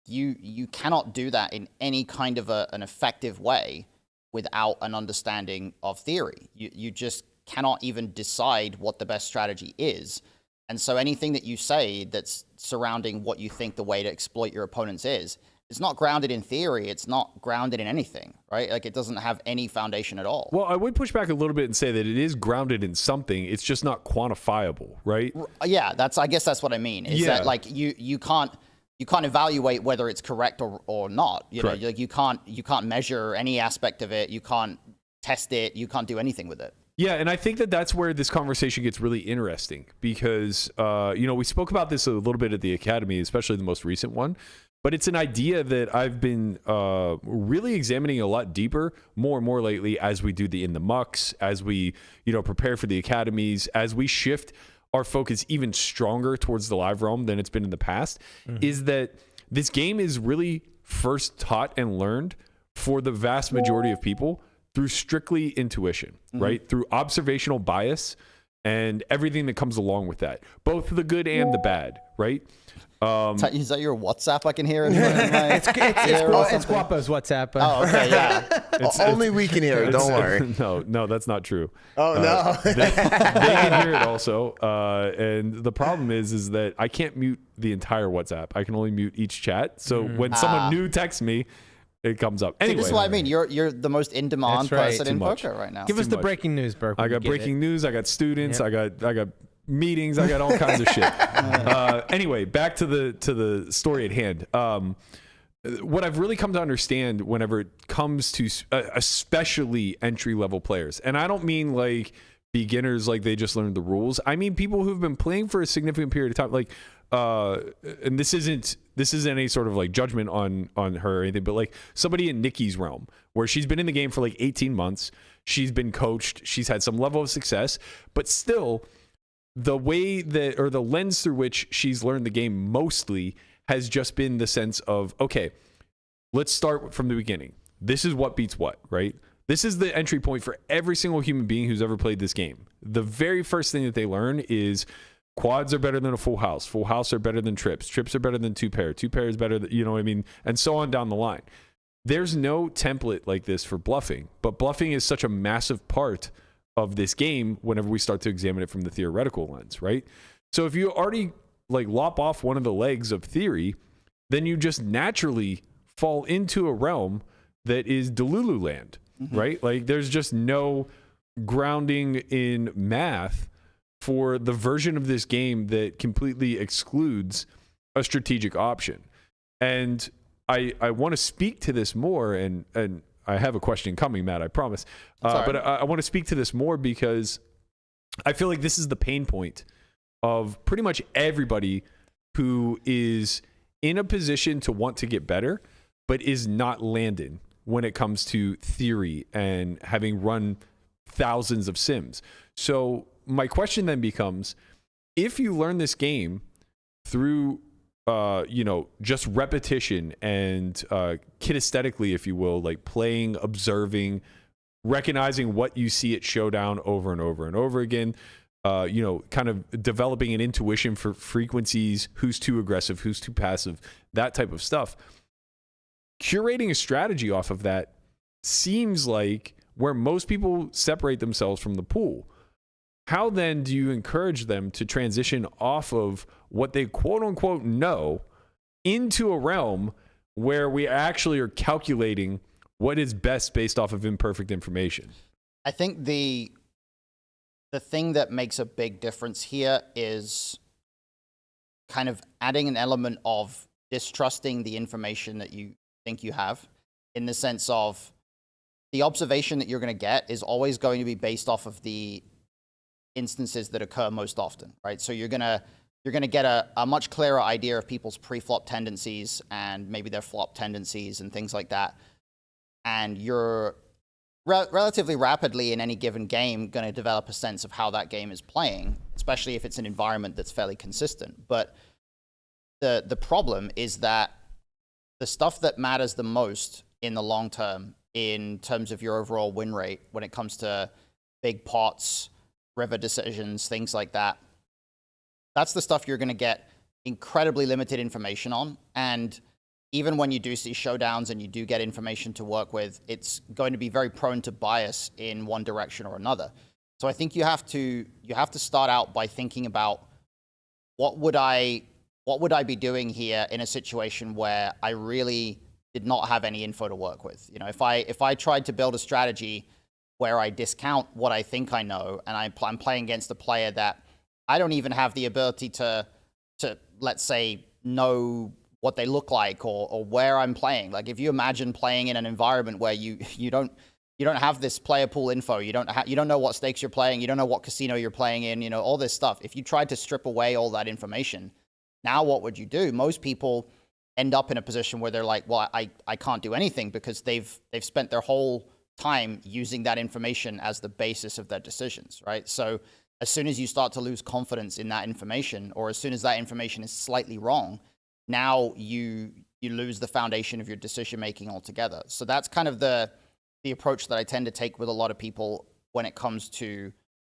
you cannot do that in any kind of an effective way without an understanding of theory. You just cannot even decide what the best strategy is. And so anything that you say that's surrounding what you think the way to exploit your opponents is, it's not grounded in theory. It's not grounded in anything, right? Like, it doesn't have any foundation at all. Well, I would push back a little bit and say that it is grounded in something. It's just not quantifiable, right? Yeah, I guess that's what I mean. Is that like you can't evaluate whether it's correct or not. You know, like you can't measure any aspect of it. You can't test it. You can't do anything with it. Yeah, and I think that that's where this conversation gets really interesting because, we spoke about this a little bit at the Academy, especially the most recent one, but it's an idea that I've been really examining a lot deeper, more and more lately as we do the In the Mucks, as we, prepare for the Academies, as we shift our focus even stronger towards the live realm than it's been in the past, is that this game is really first taught and learned for the vast majority of people through strictly intuition, right? Through observational bias and everything that comes along with that, both the good and the bad, right? Is that your WhatsApp I can hear? It's Guapo's WhatsApp. Oh, okay, yeah. Only we can hear it. Don't worry. No, that's not true. Oh, no. They can hear it also. And the problem is that I can't mute the entire WhatsApp. I can only mute each chat. So when someone new texts me, it comes up. Anyway, this is what I mean. You're the most in-demand person in poker right now. Give us the breaking news, Burke. I got breaking news. I got students. Yep. I got meetings. I got all kinds of shit. Anyway, back to the story at hand. What I've really come to understand whenever it comes to especially entry-level players, and I don't mean like beginners like they just learned the rules. I mean people who've been playing for a significant period of time. Like, and this isn't any sort of like judgment on her or anything, but like somebody in Nikki's realm where she's been in the game for like 18 months. She's been coached. She's had some level of success, but still the way that, or the lens through which she's learned the game mostly has just been the sense of, okay, let's start from the beginning. This is what beats what, right? This is the entry point for every single human being who's ever played this game. The very first thing that they learn is quads are better than a full house. Full house are better than trips. Trips are better than two pair. Two pair is better than, you know what I mean? And so on down the line. There's no template like this for bluffing, but bluffing is such a massive part of this game whenever we start to examine it from the theoretical lens, right? So if you already like lop off one of the legs of theory, then you just naturally fall into a realm that is Delulu land, right? Like there's just no grounding in math for the version of this game that completely excludes a strategic option. And I want to speak to this more, and I have a question coming, Matt, I promise. But I want to speak to this more because I feel like this is the pain point of pretty much everybody who is in a position to want to get better, but is not landing when it comes to theory and having run thousands of sims. So my question then becomes, if you learn this game through just repetition and kinesthetically, if you will, like playing, observing, recognizing what you see at showdown over and over and over again, kind of developing an intuition for frequencies, who's too aggressive, who's too passive, that type of stuff. Curating a strategy off of that seems like where most people separate themselves from the pool. How then do you encourage them to transition off of what they quote unquote know into a realm where we actually are calculating what is best based off of imperfect information? I think the thing that makes a big difference here is kind of adding an element of distrusting the information that you think you have, in the sense of the observation that you're going to get is always going to be based off of the instances that occur most often, right? So you're gonna get a much clearer idea of people's pre-flop tendencies and maybe their flop tendencies and things like that. And you're relatively rapidly in any given game going to develop a sense of how that game is playing, especially if it's an environment that's fairly consistent. But the problem is that the stuff that matters the most in the long term, in terms of your overall win rate, when it comes to big pots, river decisions, things like that, that's the stuff you're going to get incredibly limited information on. And even when you do see showdowns and you do get information to work with, it's going to be very prone to bias in one direction or another. So I think you have to start out by thinking about what would I be doing here in a situation where I really did not have any info to work with. You know, if I tried to build a strategy where I discount what I think I know, and I'm playing against a player that I don't even have the ability to let's say know what they look like or where I'm playing. Like if you imagine playing in an environment where you don't have this player pool info, you don't know what stakes you're playing, you don't know what casino you're playing in, you know, all this stuff. If you tried to strip away all that information, now what would you do? Most people end up in a position where they're like, well, I can't do anything because they've spent their whole time using that information as the basis of their decisions, right? So as soon as you start to lose confidence in that information, or as soon as that information is slightly wrong, now you lose the foundation of your decision making altogether. So that's kind of the approach that I tend to take with a lot of people when it comes to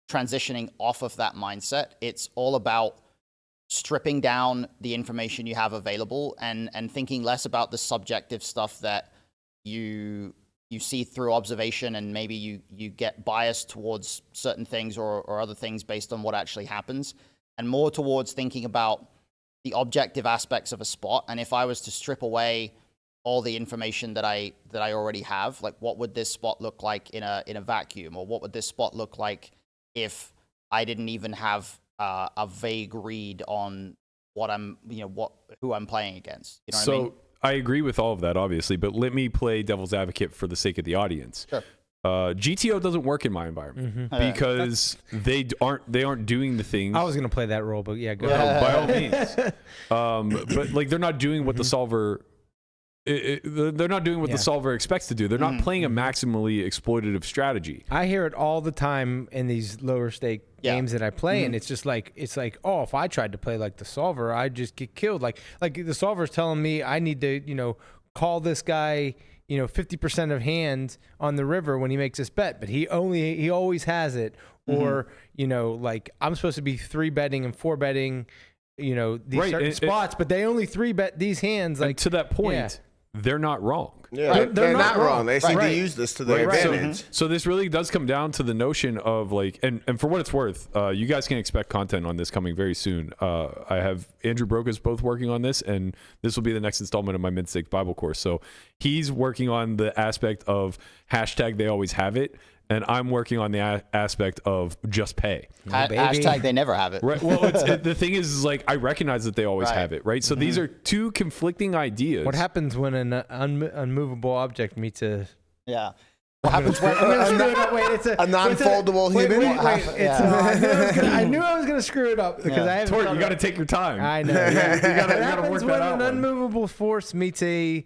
transitioning off of that mindset. It's all about stripping down the information you have available and thinking less about the subjective stuff that you see through observation, and maybe you get biased towards certain things or other things based on what actually happens, and more towards thinking about the objective aspects of a spot. And if I was to strip away all the information that I already have, like what would this spot look like in a vacuum, or what would this spot look like if I didn't even have a vague read on who I'm playing against. You know what I mean? I agree with all of that, obviously, but let me play devil's advocate for the sake of the audience. Sure. GTO doesn't work in my environment because they aren't doing the things. I was going to play that role, but yeah, go ahead. By all means. But like they're not doing what the solver. They're not doing what the solver expects to do. They're not playing a maximally exploitative strategy. I hear it all the time in these lower stake games that I play, and it's like, oh, if I tried to play like the solver, I'd just get killed. Like the solver's telling me I need to, call this guy, 50% of hands on the river when he makes this bet, but he always has it. Or, like I'm supposed to be 3-betting and 4-betting, these certain spots, but they only 3-bet these hands. Like to that point, they're not wrong. Yeah, they're not wrong. They seem to use this to their advantage. So this really does come down to the notion of like, and for what it's worth, you guys can expect content on this coming very soon. I have Andrew Broca's both working on this, and this will be the next installment of my mid-stakes Bible course. So he's working on the aspect of hashtag they always have it, and I'm working on the aspect of just pay. Hashtag they never have it. Right. Well, the thing is like, I recognize that they always have it, right? So these are two conflicting ideas. What happens when an unmovable object meets a... Yeah. What happens when... it's a non-foldable human? I knew I was going to screw it up because I haven't... Tori, you got to take your time. I know. You got to work that out. An unmovable force meets a...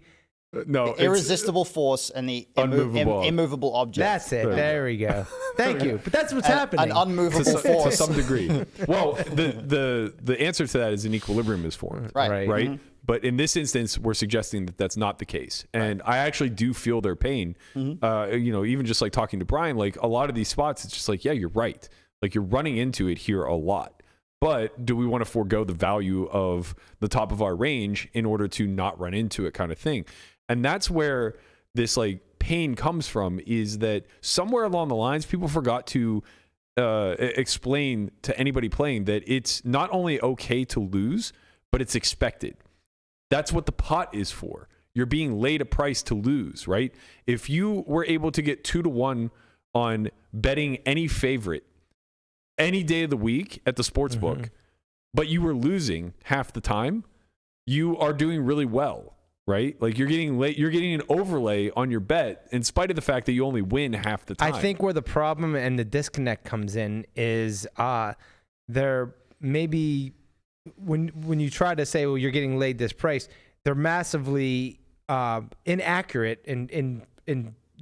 No, the irresistible force and the immovable object. That's it. Right. There we go. Thank you. But that's what's happening. An unmovable force. To some degree. Well, the answer to that is an equilibrium is formed. Right. Mm-hmm. But in this instance, we're suggesting that that's not the case. And I actually do feel their pain. Even just like talking to Brian, like a lot of these spots, it's just like, yeah, you're right. Like you're running into it here a lot. But do we want to forego the value of the top of our range in order to not run into it kind of thing? And that's where this like pain comes from, is that somewhere along the lines, people forgot to explain to anybody playing that it's not only okay to lose, but it's expected. That's what the pot is for. You're being laid a price to lose, right? If you were able to get 2-1 on betting any favorite any day of the week at the sports book, but you were losing half the time, you are doing really well. Right? Like you're getting an overlay on your bet in spite of the fact that you only win half the time. I think where the problem and the disconnect comes in is there maybe when you try to say, well, you're getting laid this price, they're massively inaccurate in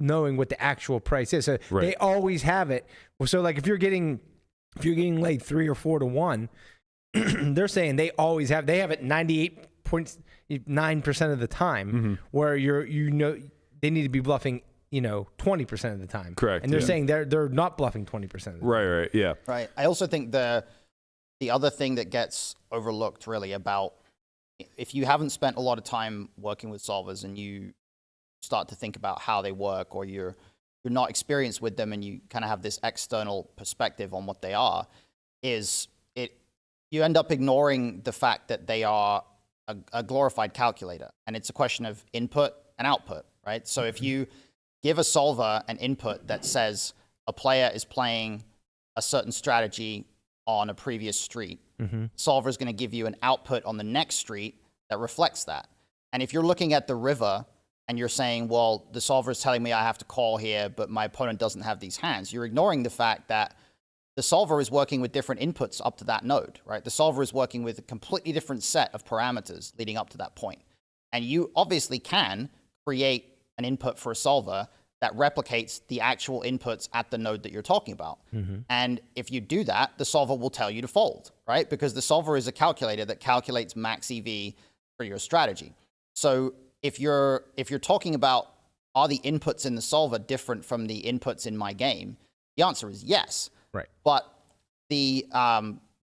knowing what the actual price is. So they always have it. So like if you're getting laid 3 or 4 to 1, they're saying they have it 98.9% of the time, where they need to be bluffing 20% of the time. Correct. And they're saying they're not bluffing 20% of the time. Right, yeah. Right. I also think the the other thing that gets overlooked really about, if you haven't spent a lot of time working with solvers and you start to think about how they work, or you're not experienced with them and you kind of have this external perspective on what they are, you end up ignoring the fact that they are a glorified calculator, and it's a question of input and output, right? So if you give a solver an input that says a player is playing a certain strategy on a previous street, solver is going to give you an output on the next street that reflects that. And if you're looking at the river and you're saying, well, the solver is telling me I have to call here, but my opponent doesn't have these hands, you're ignoring the fact that the solver is working with different inputs up to that node, right? The solver is working with a completely different set of parameters leading up to that point. And you obviously can create an input for a solver that replicates the actual inputs at the node that you're talking about. And if you do that, the solver will tell you to fold, right? Because the solver is a calculator that calculates max EV for your strategy. So if you're talking about, are the inputs in the solver different from the inputs in my game? The answer is yes. Right. But the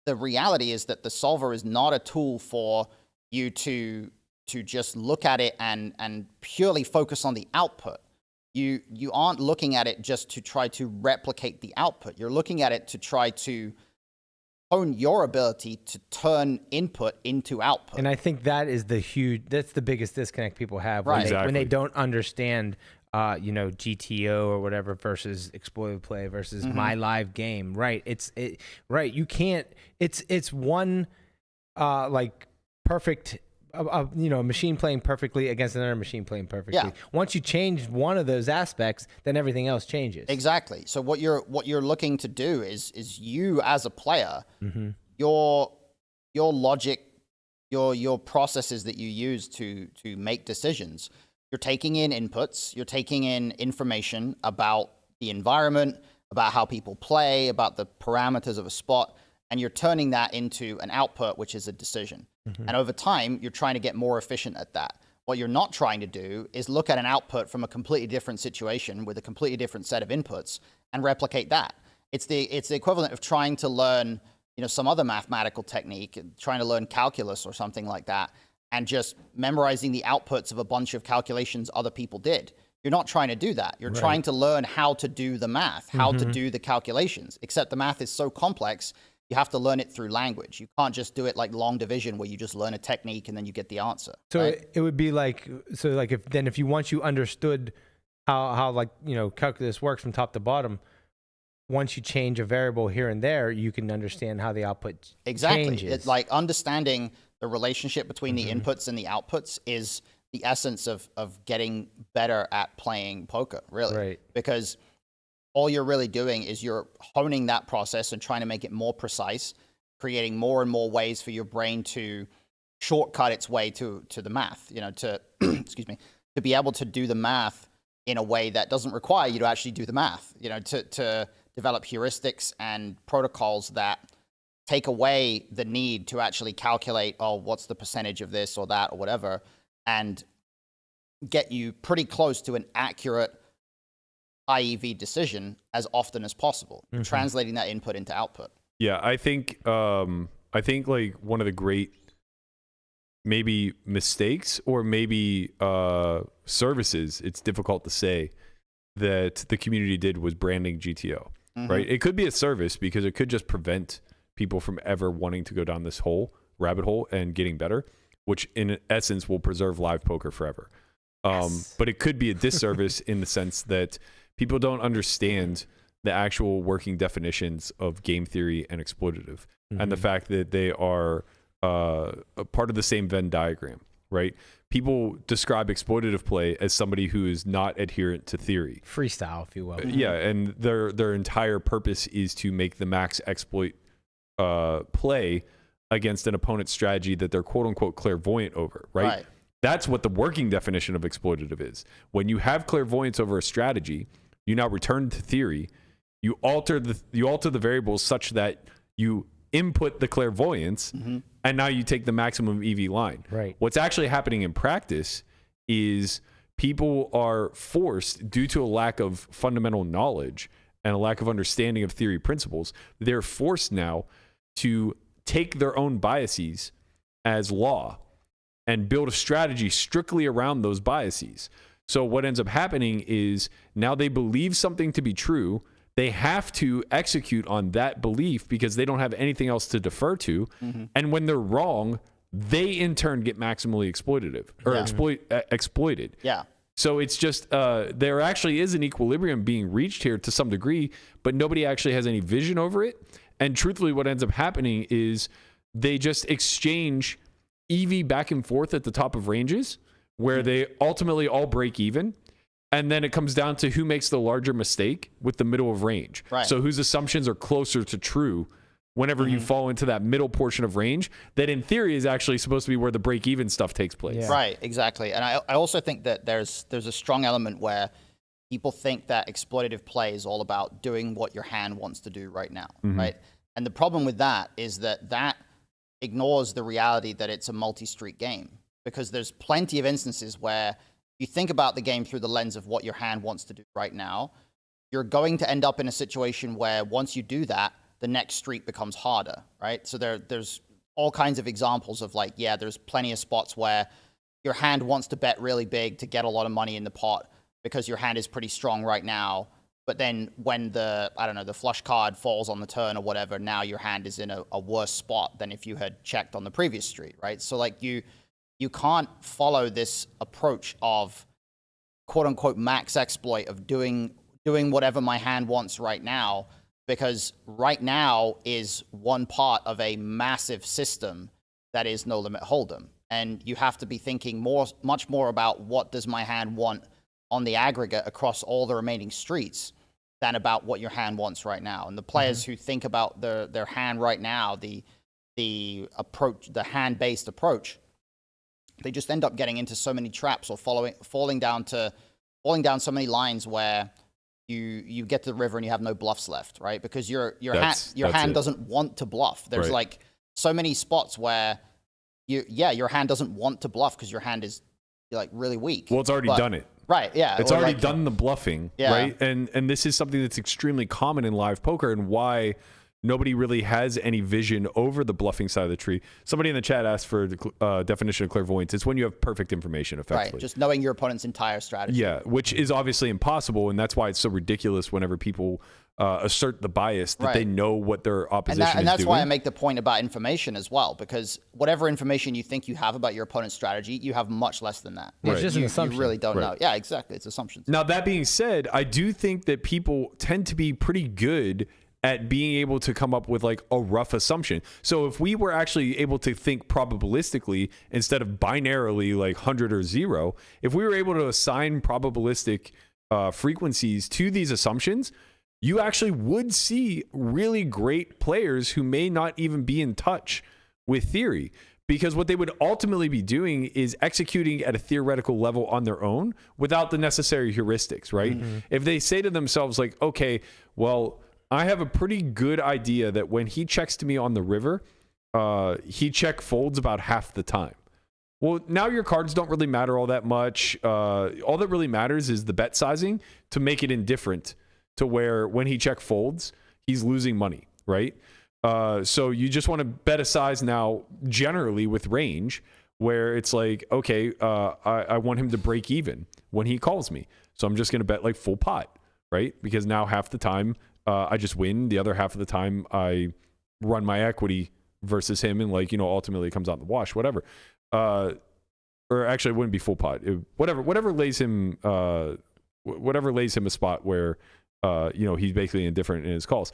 reality is that the solver is not a tool for you to just look at it and purely focus on the output. You aren't looking at it just to try to replicate the output. You're looking at it to try to hone your ability to turn input into output. And I think that's the biggest disconnect people have Right. when they don't understand, GTO or whatever versus exploited play versus my live game. Right. Right. You can't, it's one, perfect, a machine playing perfectly against another machine playing perfectly. Yeah. Once you change one of those aspects, then everything else changes. Exactly. So what you're looking to do is you as a player, your logic, your processes that you use to make decisions, you're taking in inputs, you're taking in information about the environment, about how people play, about the parameters of a spot, and you're turning that into an output, which is a decision. And over time, you're trying to get more efficient at that. What you're not trying to do is look at an output from a completely different situation with a completely different set of inputs and replicate that. It's the equivalent of trying to learn, some other mathematical technique, trying to learn calculus or something like that, and just memorizing the outputs of a bunch of calculations other people did. You're not trying to do that. You're trying to learn how to do the math, how to do the calculations, except the math is so complex, you have to learn it through language. You can't just do it like long division where you just learn a technique and then you get the answer. So right? it would be if you once you understood how calculus works from top to bottom, once you change a variable here and there, you can understand how the output changes. It's like understanding the relationship between the inputs and the outputs is the essence of getting better at playing poker, really. Right. Because all you're really doing is you're honing that process and trying to make it more precise, creating more and more ways for your brain to shortcut its way to the math, to to be able to do the math in a way that doesn't require you to actually do the math, to develop heuristics and protocols that take away the need to actually calculate, what's the percentage of this or that or whatever, and get you pretty close to an accurate IEV decision as often as possible, translating that input into output. Yeah, I think like one of the great maybe mistakes or maybe services, it's difficult to say, that the community did was branding GTO, right? It could be a service because it could just prevent people from ever wanting to go down this rabbit hole and getting better, which in essence will preserve live poker forever. But it could be a disservice in the sense that people don't understand the actual working definitions of game theory and exploitative, and the fact that they are a part of the same Venn diagram, right? People describe exploitative play as somebody who is not adherent to theory. Freestyle, if you will. Yeah, and their entire purpose is to make the max exploit play against an opponent's strategy that they're quote-unquote clairvoyant over, right? That's what the working definition of exploitative is. When you have clairvoyance over a strategy, you now return to theory. You alter the variables such that you input the clairvoyance, and now you take the maximum EV line. Right. What's actually happening in practice is people are forced, due to a lack of fundamental knowledge and a lack of understanding of theory principles, they're forced now to take their own biases as law and build a strategy strictly around those biases. So what ends up happening is now they believe something to be true. They have to execute on that belief because they don't have anything else to defer to. And when they're wrong, they in turn get maximally exploitative or exploited. Yeah. So it's just there actually is an equilibrium being reached here to some degree, but nobody actually has any vision over it. And truthfully, what ends up happening is they just exchange EV back and forth at the top of ranges where they ultimately all break even. And then it comes down to who makes the larger mistake with the middle of range. Right. So whose assumptions are closer to true whenever you fall into that middle portion of range that in theory is actually supposed to be where the break even stuff takes place. Yeah. Right, exactly. And I also think that there's a strong element where people think that exploitative play is all about doing what your hand wants to do right now, right? And the problem with that is that ignores the reality that it's a multi-street game, because there's plenty of instances where you think about the game through the lens of what your hand wants to do right now, you're going to end up in a situation where once you do that, the next street becomes harder, right? So there's all kinds of examples of like, yeah, there's plenty of spots where your hand wants to bet really big to get a lot of money in the pot because your hand is pretty strong right now. But then when the flush card falls on the turn or whatever, now your hand is in a worse spot than if you had checked on the previous street, right? So like you can't follow this approach of quote unquote max exploit of doing whatever my hand wants right now, because right now is one part of a massive system that is no limit hold'em. And you have to be thinking much more about what does my hand want on the aggregate across all the remaining streets than about what your hand wants right now. And the players who think about their hand right now, the approach, the hand-based approach, they just end up getting into so many traps or falling down so many lines where you get to the river and you have no bluffs left, right? Because your hand doesn't want to bluff. There's like so many spots where your hand doesn't want to bluff because your hand is like really weak. Well, it's already done it. Right, yeah. It's already done the bluffing, right? And this is something that's extremely common in live poker and why nobody really has any vision over the bluffing side of the tree. Somebody in the chat asked for the definition of clairvoyance. It's when you have perfect information, effectively. Right, just knowing your opponent's entire strategy. Yeah, which is obviously impossible, and that's why it's so ridiculous whenever people assert the bias that they know what their opposition is doing. And that's why I make the point about information as well, because whatever information you think you have about your opponent's strategy, you have much less than that. It's just an assumption. You really don't know. Yeah, exactly. It's assumptions. Now, that being said, I do think that people tend to be pretty good at being able to come up with like a rough assumption. So if we were actually able to think probabilistically instead of binarily like 100 or 0, if we were able to assign probabilistic frequencies to these assumptions, you actually would see really great players who may not even be in touch with theory, because what they would ultimately be doing is executing at a theoretical level on their own without the necessary heuristics, right? If they say to themselves like, okay, well, I have a pretty good idea that when he checks to me on the river, he check folds about half the time. Well, now your cards don't really matter all that much. All that really matters is the bet sizing to make it indifferent to where when he check folds, he's losing money, right? So you just want to bet a size now generally with range where it's like, okay, I want him to break even when he calls me. So I'm just going to bet like full pot, right? Because now half the time I just win. The other half of the time I run my equity versus him and like, ultimately it comes out in the wash, whatever. Or actually it wouldn't be full pot. Whatever lays him a spot where he's basically indifferent in his calls.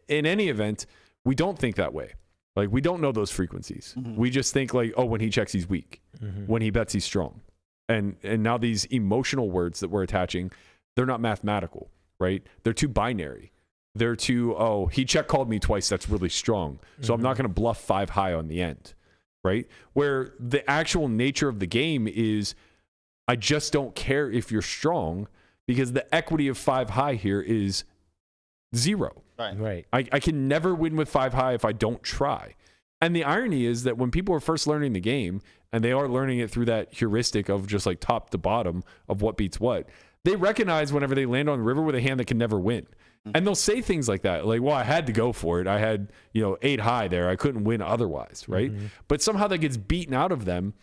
In any event, we don't think that way. Like, we don't know those frequencies. We just think like, oh, when he checks, he's weak. When he bets, he's strong. And now these emotional words that we're attaching, they're not mathematical, right? They're too binary. They're too, oh, he check called me twice. That's really strong. So I'm not going to bluff 5 high on the end, right? Where the actual nature of the game is, I just don't care if you're strong, because the equity of 5 high here is 0. Right. I can never win with 5 high if I don't try. And the irony is that when people are first learning the game, and they are learning it through that heuristic of just like top to bottom of what beats what, they recognize whenever they land on the river with a hand that can never win. And they'll say things like that, like, well, I had to go for it. I had, 8 high there. I couldn't win otherwise, right? But somehow that gets beaten out of them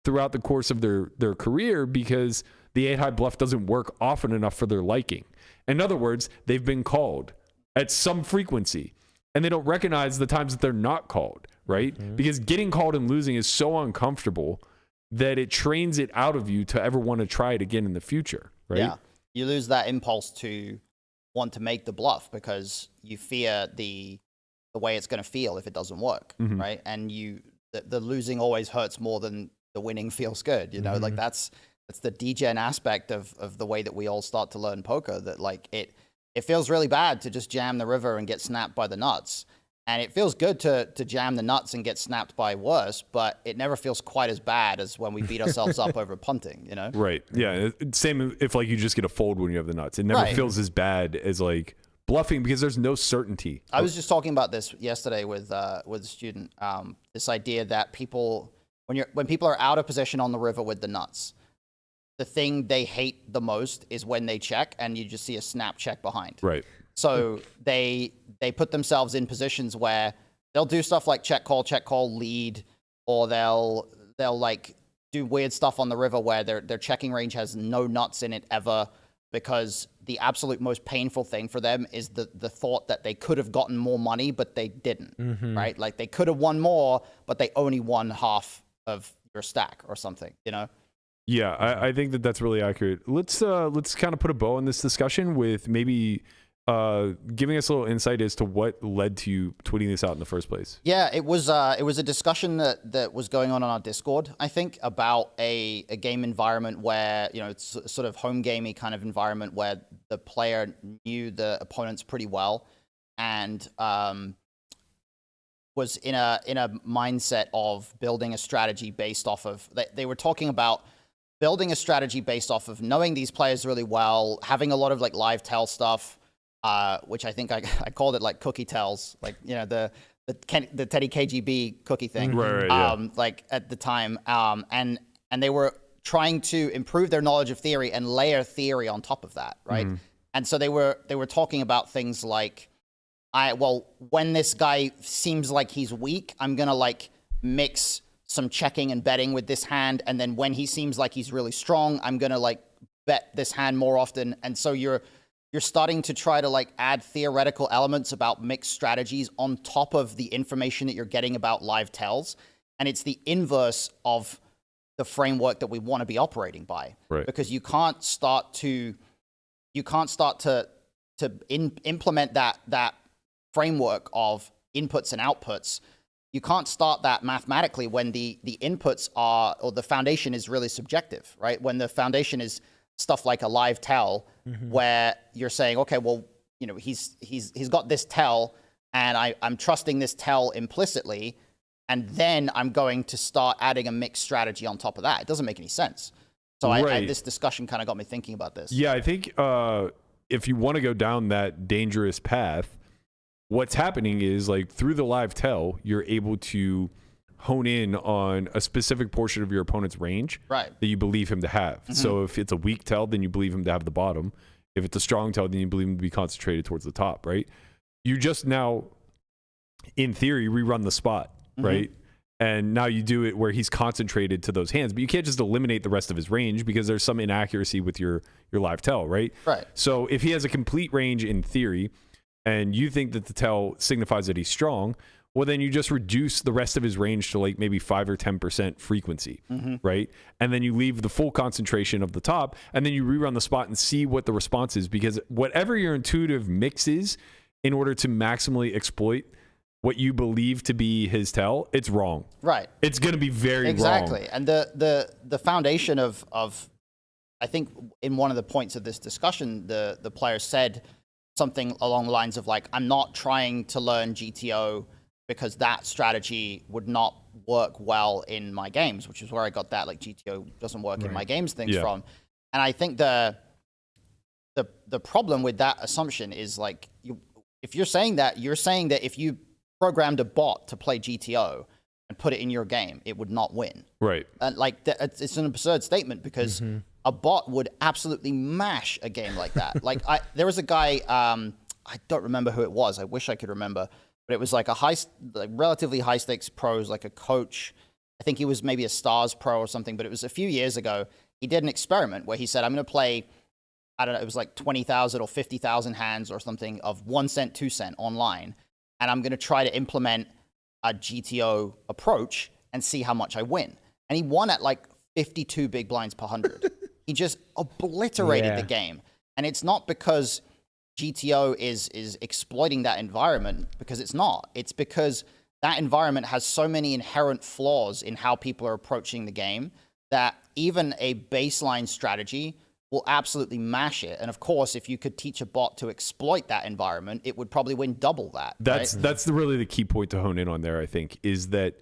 throughout the course of their career because the 8 high bluff doesn't work often enough for their liking. In other words, they've been called at some frequency, and they don't recognize the times that they're not called, right? Because getting called and losing is so uncomfortable that it trains it out of you to ever want to try it again in the future, right? Yeah, you lose that impulse to want to make the bluff because you fear the way it's going to feel if it doesn't work, right? And the losing always hurts more than the winning feels good, like that's the degen aspect of the way that we all start to learn poker, that like it feels really bad to just jam the river and get snapped by the nuts. And it feels good to jam the nuts and get snapped by worse, but it never feels quite as bad as when we beat ourselves up over punting, Right. Yeah. Same if like you just get a fold when you have the nuts. It never feels as bad as like bluffing because there's no certainty. I was just talking about this yesterday with a student. This idea that when people are out of position on the river with the nuts, the thing they hate the most is when they check and you just see a snap check behind. Right. So they put themselves in positions where they'll do stuff like check call, lead, or they'll like do weird stuff on the river where their checking range has no nuts in it ever, because the absolute most painful thing for them is the thought that they could have gotten more money, but they didn't, right? Like they could have won more, but they only won half of your stack or something, Yeah, I think that's really accurate. Let's kind of put a bow on this discussion with maybe giving us a little insight as to what led to you tweeting this out in the first place. Yeah, it was a discussion that was going on our Discord, I think, about a game environment where, it's sort of home gamey kind of environment where the player knew the opponents pretty well and was in a mindset of building a strategy based off of, they were talking about building a strategy based off of knowing these players really well, having a lot of like live tell stuff, which I think I called it like cookie tells, like, the Teddy KGB cookie thing, right, like at the time. And they were trying to improve their knowledge of theory and layer theory on top of that, right? And so they were talking about things like, when this guy seems like he's weak, I'm going to like mix some checking and betting with this hand. And then when he seems like he's really strong, I'm going to like bet this hand more often. And so you're starting to try to like add theoretical elements about mixed strategies on top of the information that you're getting about live tells. And it's the inverse of the framework that we want to be operating by, right? Because you can't start to implement that framework of inputs and outputs. You can't start that mathematically when the inputs are, or the foundation is really subjective, right? When the foundation is stuff like a live tell, where you're saying, okay, well, he's got this tell, and I'm trusting this tell implicitly, and then I'm going to start adding a mixed strategy on top of that. It doesn't make any sense. So this discussion kind of got me thinking about this. Yeah, I think if you want to go down that dangerous path, what's happening is like through the live tell, you're able to hone in on a specific portion of your opponent's range that you believe him to have. So if it's a weak tell, then you believe him to have the bottom. If it's a strong tell, then you believe him to be concentrated towards the top, right? You just now, in theory, rerun the spot, right? And now you do it where he's concentrated to those hands, but you can't just eliminate the rest of his range because there's some inaccuracy with your live tell, right? Right. So if he has a complete range in theory, and you think that the tell signifies that he's strong, well, then you just reduce the rest of his range to like maybe 5 or 10% frequency, right? And then you leave the full concentration of the top, and then you rerun the spot and see what the response is, because whatever your intuitive mix is, in order to maximally exploit what you believe to be his tell, it's wrong. Right. It's going to be very exactly. wrong. And the foundation of I think in one of the points of this discussion, the player said something along the lines of like, I'm not trying to learn GTO because that strategy would not work well in my games, which is where I got that like GTO doesn't work in my games things from. And I think the problem with that assumption is like, if you're saying that, if you programmed a bot to play GTO and put it in your game, it would not win. Right. And like it's an absurd statement because a bot would absolutely mash a game like that. Like there was a guy, I don't remember who it was. I wish I could remember, but it was like relatively high stakes pros, like a coach. I think he was maybe a Stars pro or something, but it was a few years ago. He did an experiment where he said, I'm going to play, I don't know, it was like 20,000 or 50,000 hands or something of 1 cent, 2 cent online. And I'm going to try to implement a GTO approach and see how much I win. And he won at like 52 big blinds per 100. He just obliterated the game. And it's not because GTO is exploiting that environment, because it's not. It's because that environment has so many inherent flaws in how people are approaching the game that even a baseline strategy will absolutely mash it. And of course, if you could teach a bot to exploit that environment, it would probably win double that. That's really the key point to hone in on there, I think, is that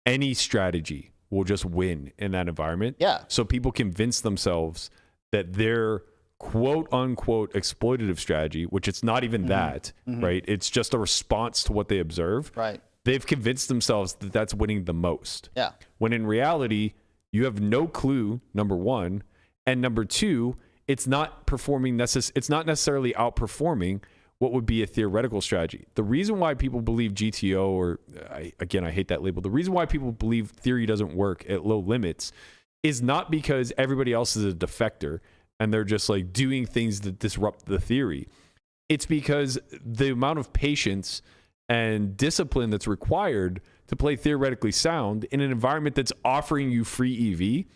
any strategy will just win in that environment. Yeah. So people convince themselves that their quote unquote exploitative strategy, which it's not even that, right? It's just a response to what they observe. Right. They've convinced themselves that that's winning the most. Yeah. When in reality, you have no clue, number one, and number two, it's not performing it's not necessarily outperforming what would be a theoretical strategy. The reason why people believe GTO, or I hate that label. The reason why people believe theory doesn't work at low limits is not because everybody else is a defector and they're just like doing things that disrupt the theory. It's because the amount of patience and discipline that's required to play theoretically sound in an environment that's offering you free EV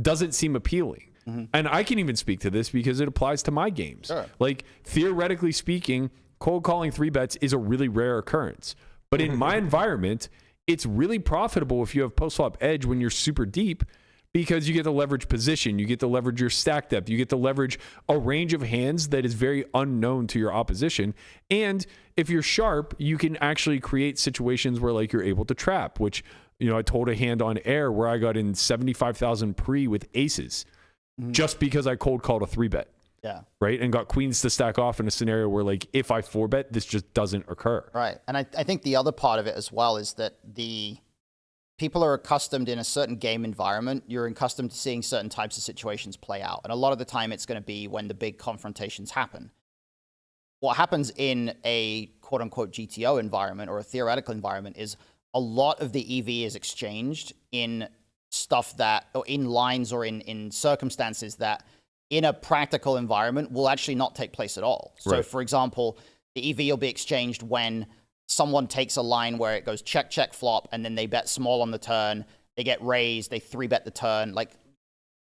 doesn't seem appealing. And I can even speak to this because it applies to my games. Sure. Like, theoretically speaking, cold calling 3-bets is a really rare occurrence. But in my environment, it's really profitable if you have post-flop edge when you're super deep, because you get to leverage position, you get to leverage your stack depth, you get to leverage a range of hands that is very unknown to your opposition. And if you're sharp, you can actually create situations where like you're able to trap, which, you know, I told a hand on air where I got in 75,000 pre with aces just because I cold called a 3-bet. Yeah. Right. And got queens to stack off in a scenario where like, if I 4-bet, this just doesn't occur. Right. And I think the other part of it as well is that the people are accustomed in a certain game environment. You're accustomed to seeing certain types of situations play out. And a lot of the time it's going to be when the big confrontations happen. What happens in a quote unquote GTO environment or a theoretical environment is a lot of the EV is exchanged in stuff that, or in lines or in circumstances that in a practical environment will actually not take place at all. So for example, the EV will be exchanged when someone takes a line where it goes check, check, flop, and then they bet small on the turn, they get raised, they 3-bet the turn, like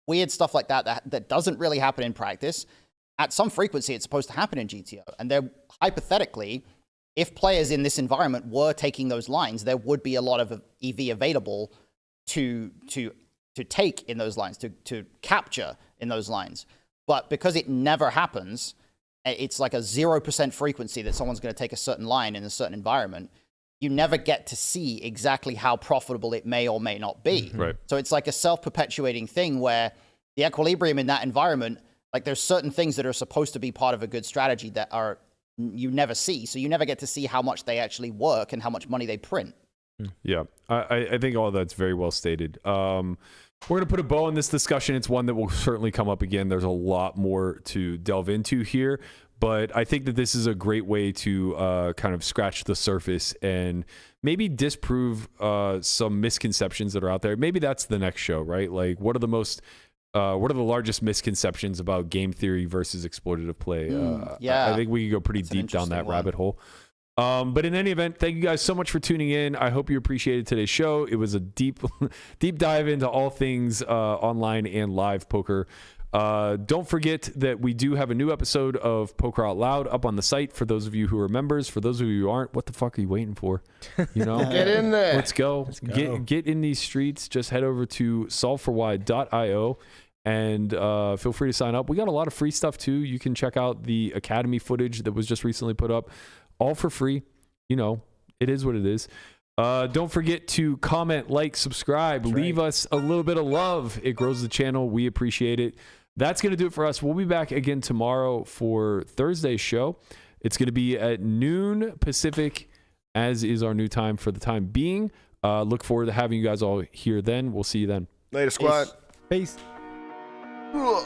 weird stuff like that doesn't really happen in practice. At some frequency, it's supposed to happen in GTO. And they're hypothetically, if players in this environment were taking those lines, there would be a lot of EV available to take in those lines, to capture in those lines. But because it never happens, it's like a 0% frequency that someone's going to take a certain line in a certain environment. You never get to see exactly how profitable it may or may not be. Right. So it's like a self-perpetuating thing where the equilibrium in that environment, like there's certain things that are supposed to be part of a good strategy that are you never see. So you never get to see how much they actually work and how much money they print. Yeah, I think all that's very well stated. We're going to put a bow on this discussion. It's one that will certainly come up again. There's a lot more to delve into here, but I think that this is a great way to kind of scratch the surface and maybe disprove some misconceptions that are out there. Maybe that's the next show, right? Like, what are the largest misconceptions about game theory versus exploitative play? I think we can go pretty deep down that rabbit hole. But in any event, thank you guys so much for tuning in. I hope you appreciated today's show. It was a deep dive into all things online and live poker. Don't forget that we do have a new episode of Poker Out Loud up on the site for those of you who are members. For those of you who aren't, what the fuck are you waiting for? You know, Get in there. Let's go. Get in these streets. Just head over to solveforwhy.io and feel free to sign up. We got a lot of free stuff too. You can check out the Academy footage that was just recently put up. All for free. You know, it is what it is. Don't forget to comment, like, subscribe, leave us a little bit of love. It grows the channel. We appreciate it. That's going to do it for us. We'll be back again tomorrow for Thursday's show. It's going to be at noon Pacific, as is our new time for the time being. Look forward to having you guys all here then. We'll see you then. Later, squad. Peace. Ugh.